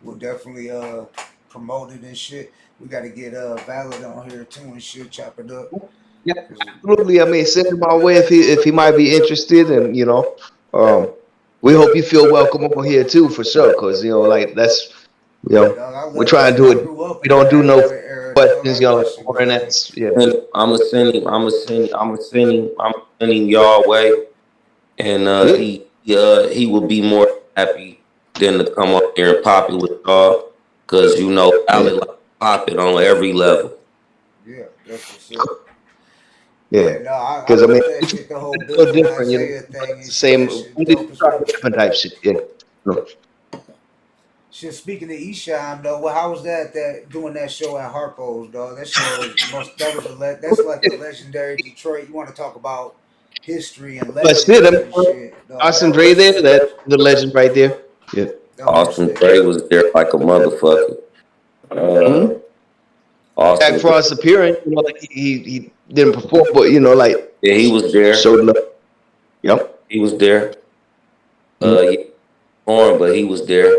We'll definitely promote it and shit. We got to get Valid on here too and shit, chop it up. Yeah, absolutely. I mean, send him our way if he might be interested, and you know, we hope you feel welcome over here too, for sure. Because you know, like that's, you know, we're trying to do it. We don't do no questions, you know, like, and that's yeah. I'm sending y'all way, and he will be more happy than to come up here and pop it with y'all, because you know, Valid like pop it on every level. Yeah, that's what's up. Yeah, because I mean, it's a little different, you know. Same, different type shit. Yeah. No. Shit. Speaking of Esham though, well, how was that doing that show at Harpo's, dog? That show that's like a legendary Detroit. You want to talk about history and legend? Austin Dre there, that's the legend right there. Yeah. Austin Dre was there like a motherfucker. Jack Frost appearing, you know, like he didn't perform, but you know, like yeah, he was there. Showed love. Yep, he was there. But he was there.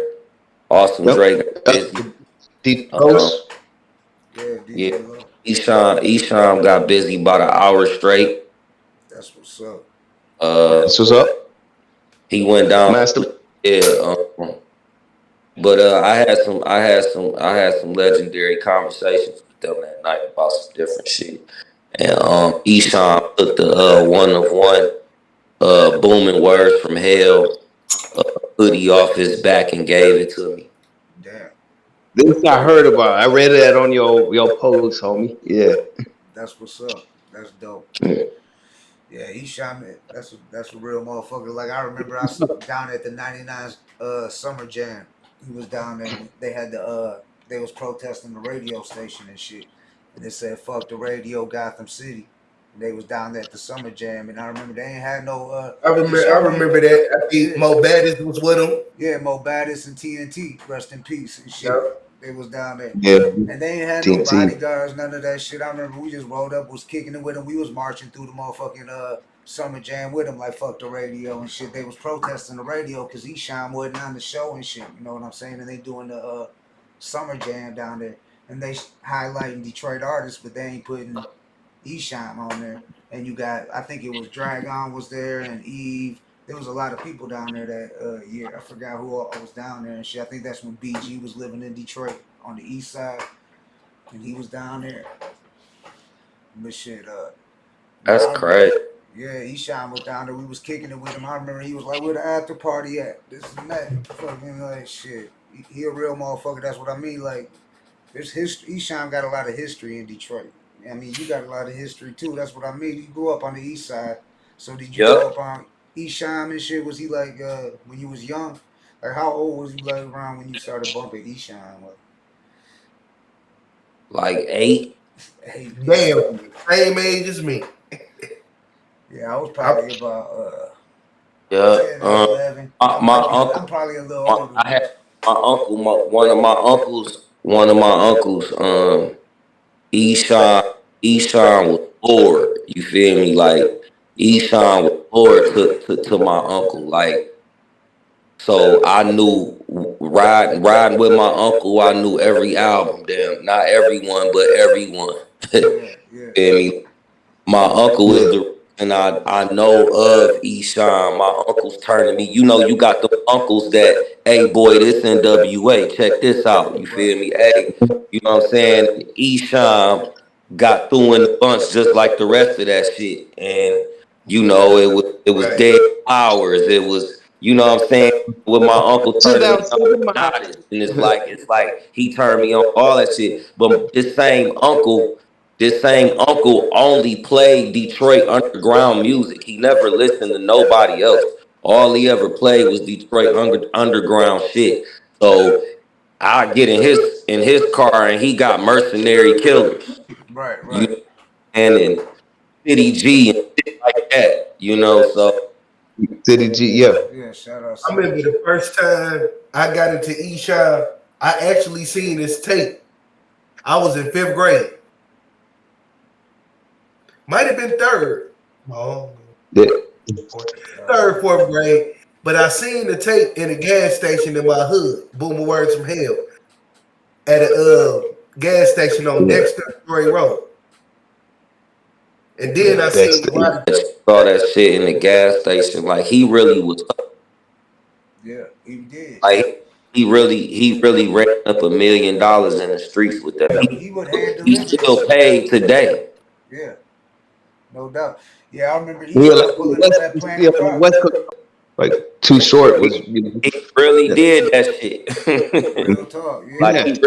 Austin Dre got busy. Yeah, Esham got busy about an hour straight. That's what's up. That's what's up. He went down. Master. Yeah. But I had some legendary conversations with them that night about some different shit. And Esham took the one of one booming words from hell hoodie off his back and gave it to me. Damn. This I heard about. I read that on your post, homie. Yeah. That's what's up. That's dope. Yeah, Esham, that's a real motherfucker. Like I remember I was down at the 99 Summer Jam. He was down there. They had they was protesting the radio station and shit. And they said, "Fuck the radio, Gotham City." And they was down there at the Summer Jam, and I remember they ain't had no. I remember that. I think Mo Baddis was with him. Yeah, Mo Baddis and TNT, rest in peace and shit. Yep. They was down there. Yeah. And they ain't had no bodyguards, none of that shit. I remember we just rolled up, was kicking it with them. We was marching through the motherfucking Summer Jam with them, like fuck the radio and shit. They was protesting the radio because Esham wasn't on the show and shit. You know what I'm saying? And they doing the Summer Jam down there, and they highlighting Detroit artists, but they ain't putting Esham on there. And you got, I think it was Dragon was there and Eve. There was a lot of people down there that year. I forgot who all was down there and shit. I think that's when BG was living in Detroit on the east side, and he was down there. But shit, that's crazy. Yeah, Esham was down there. We was kicking it with him. I remember he was like, "Where the after party at?" This and that. Fucking like shit. He a real motherfucker. That's what I mean. Like, there's history. Esham got a lot of history in Detroit. I mean, you got a lot of history too. That's what I mean. You grew up on the east side. So did you grow up on Esham and shit? Was he like when you was young? Like how old was you like around when you started bumping Esham? Like 8. Damn, same age as me. Yeah, I was probably about 10, 11. My uncle. I'm probably a little older. I had my uncle. One of my uncles. Esham was bored. You feel me? Like Esham was bored to my uncle. Like So I knew riding with my uncle. I knew every album. Damn, not everyone, but everyone. Feel me? My uncle is the reason I know of Eshawn. My uncle's turning me. You know, you got the uncles that, hey boy, this NWA. Check this out. You feel me? Hey, you know what I'm saying? Eshawn got through in the bunch just like the rest of that shit. And you know, it was dead hours. It was, you know what I'm saying, with my uncle turning me on, and it's like he turned me on, all that shit. But this same uncle only played Detroit underground music. He never listened to nobody else. All he ever played was Detroit underground shit. So I get in his car and he got Mercenary Killers. Right. You know, and City G and shit like that, you know. So City G, yeah. Yeah, shout out. I remember the first time I got into Eshawn, I actually seen this tape. I was in 5th grade. Might have been 3rd. Oh, yeah. 3rd, 4th grade. But I seen the tape in a gas station in my hood. Boomer Words from Hell. At a gas station on Dexter Story Road. And then I seen saw that shit in the gas station. Like he really was. Yeah, he did. Like he really ran up $1 million in the streets with that. He still paid today. Yeah, no doubt. Yeah, I remember he pulling up that Planet Rock. Like Too Short was, you know, he really did that shit. Real talk, yeah. Like he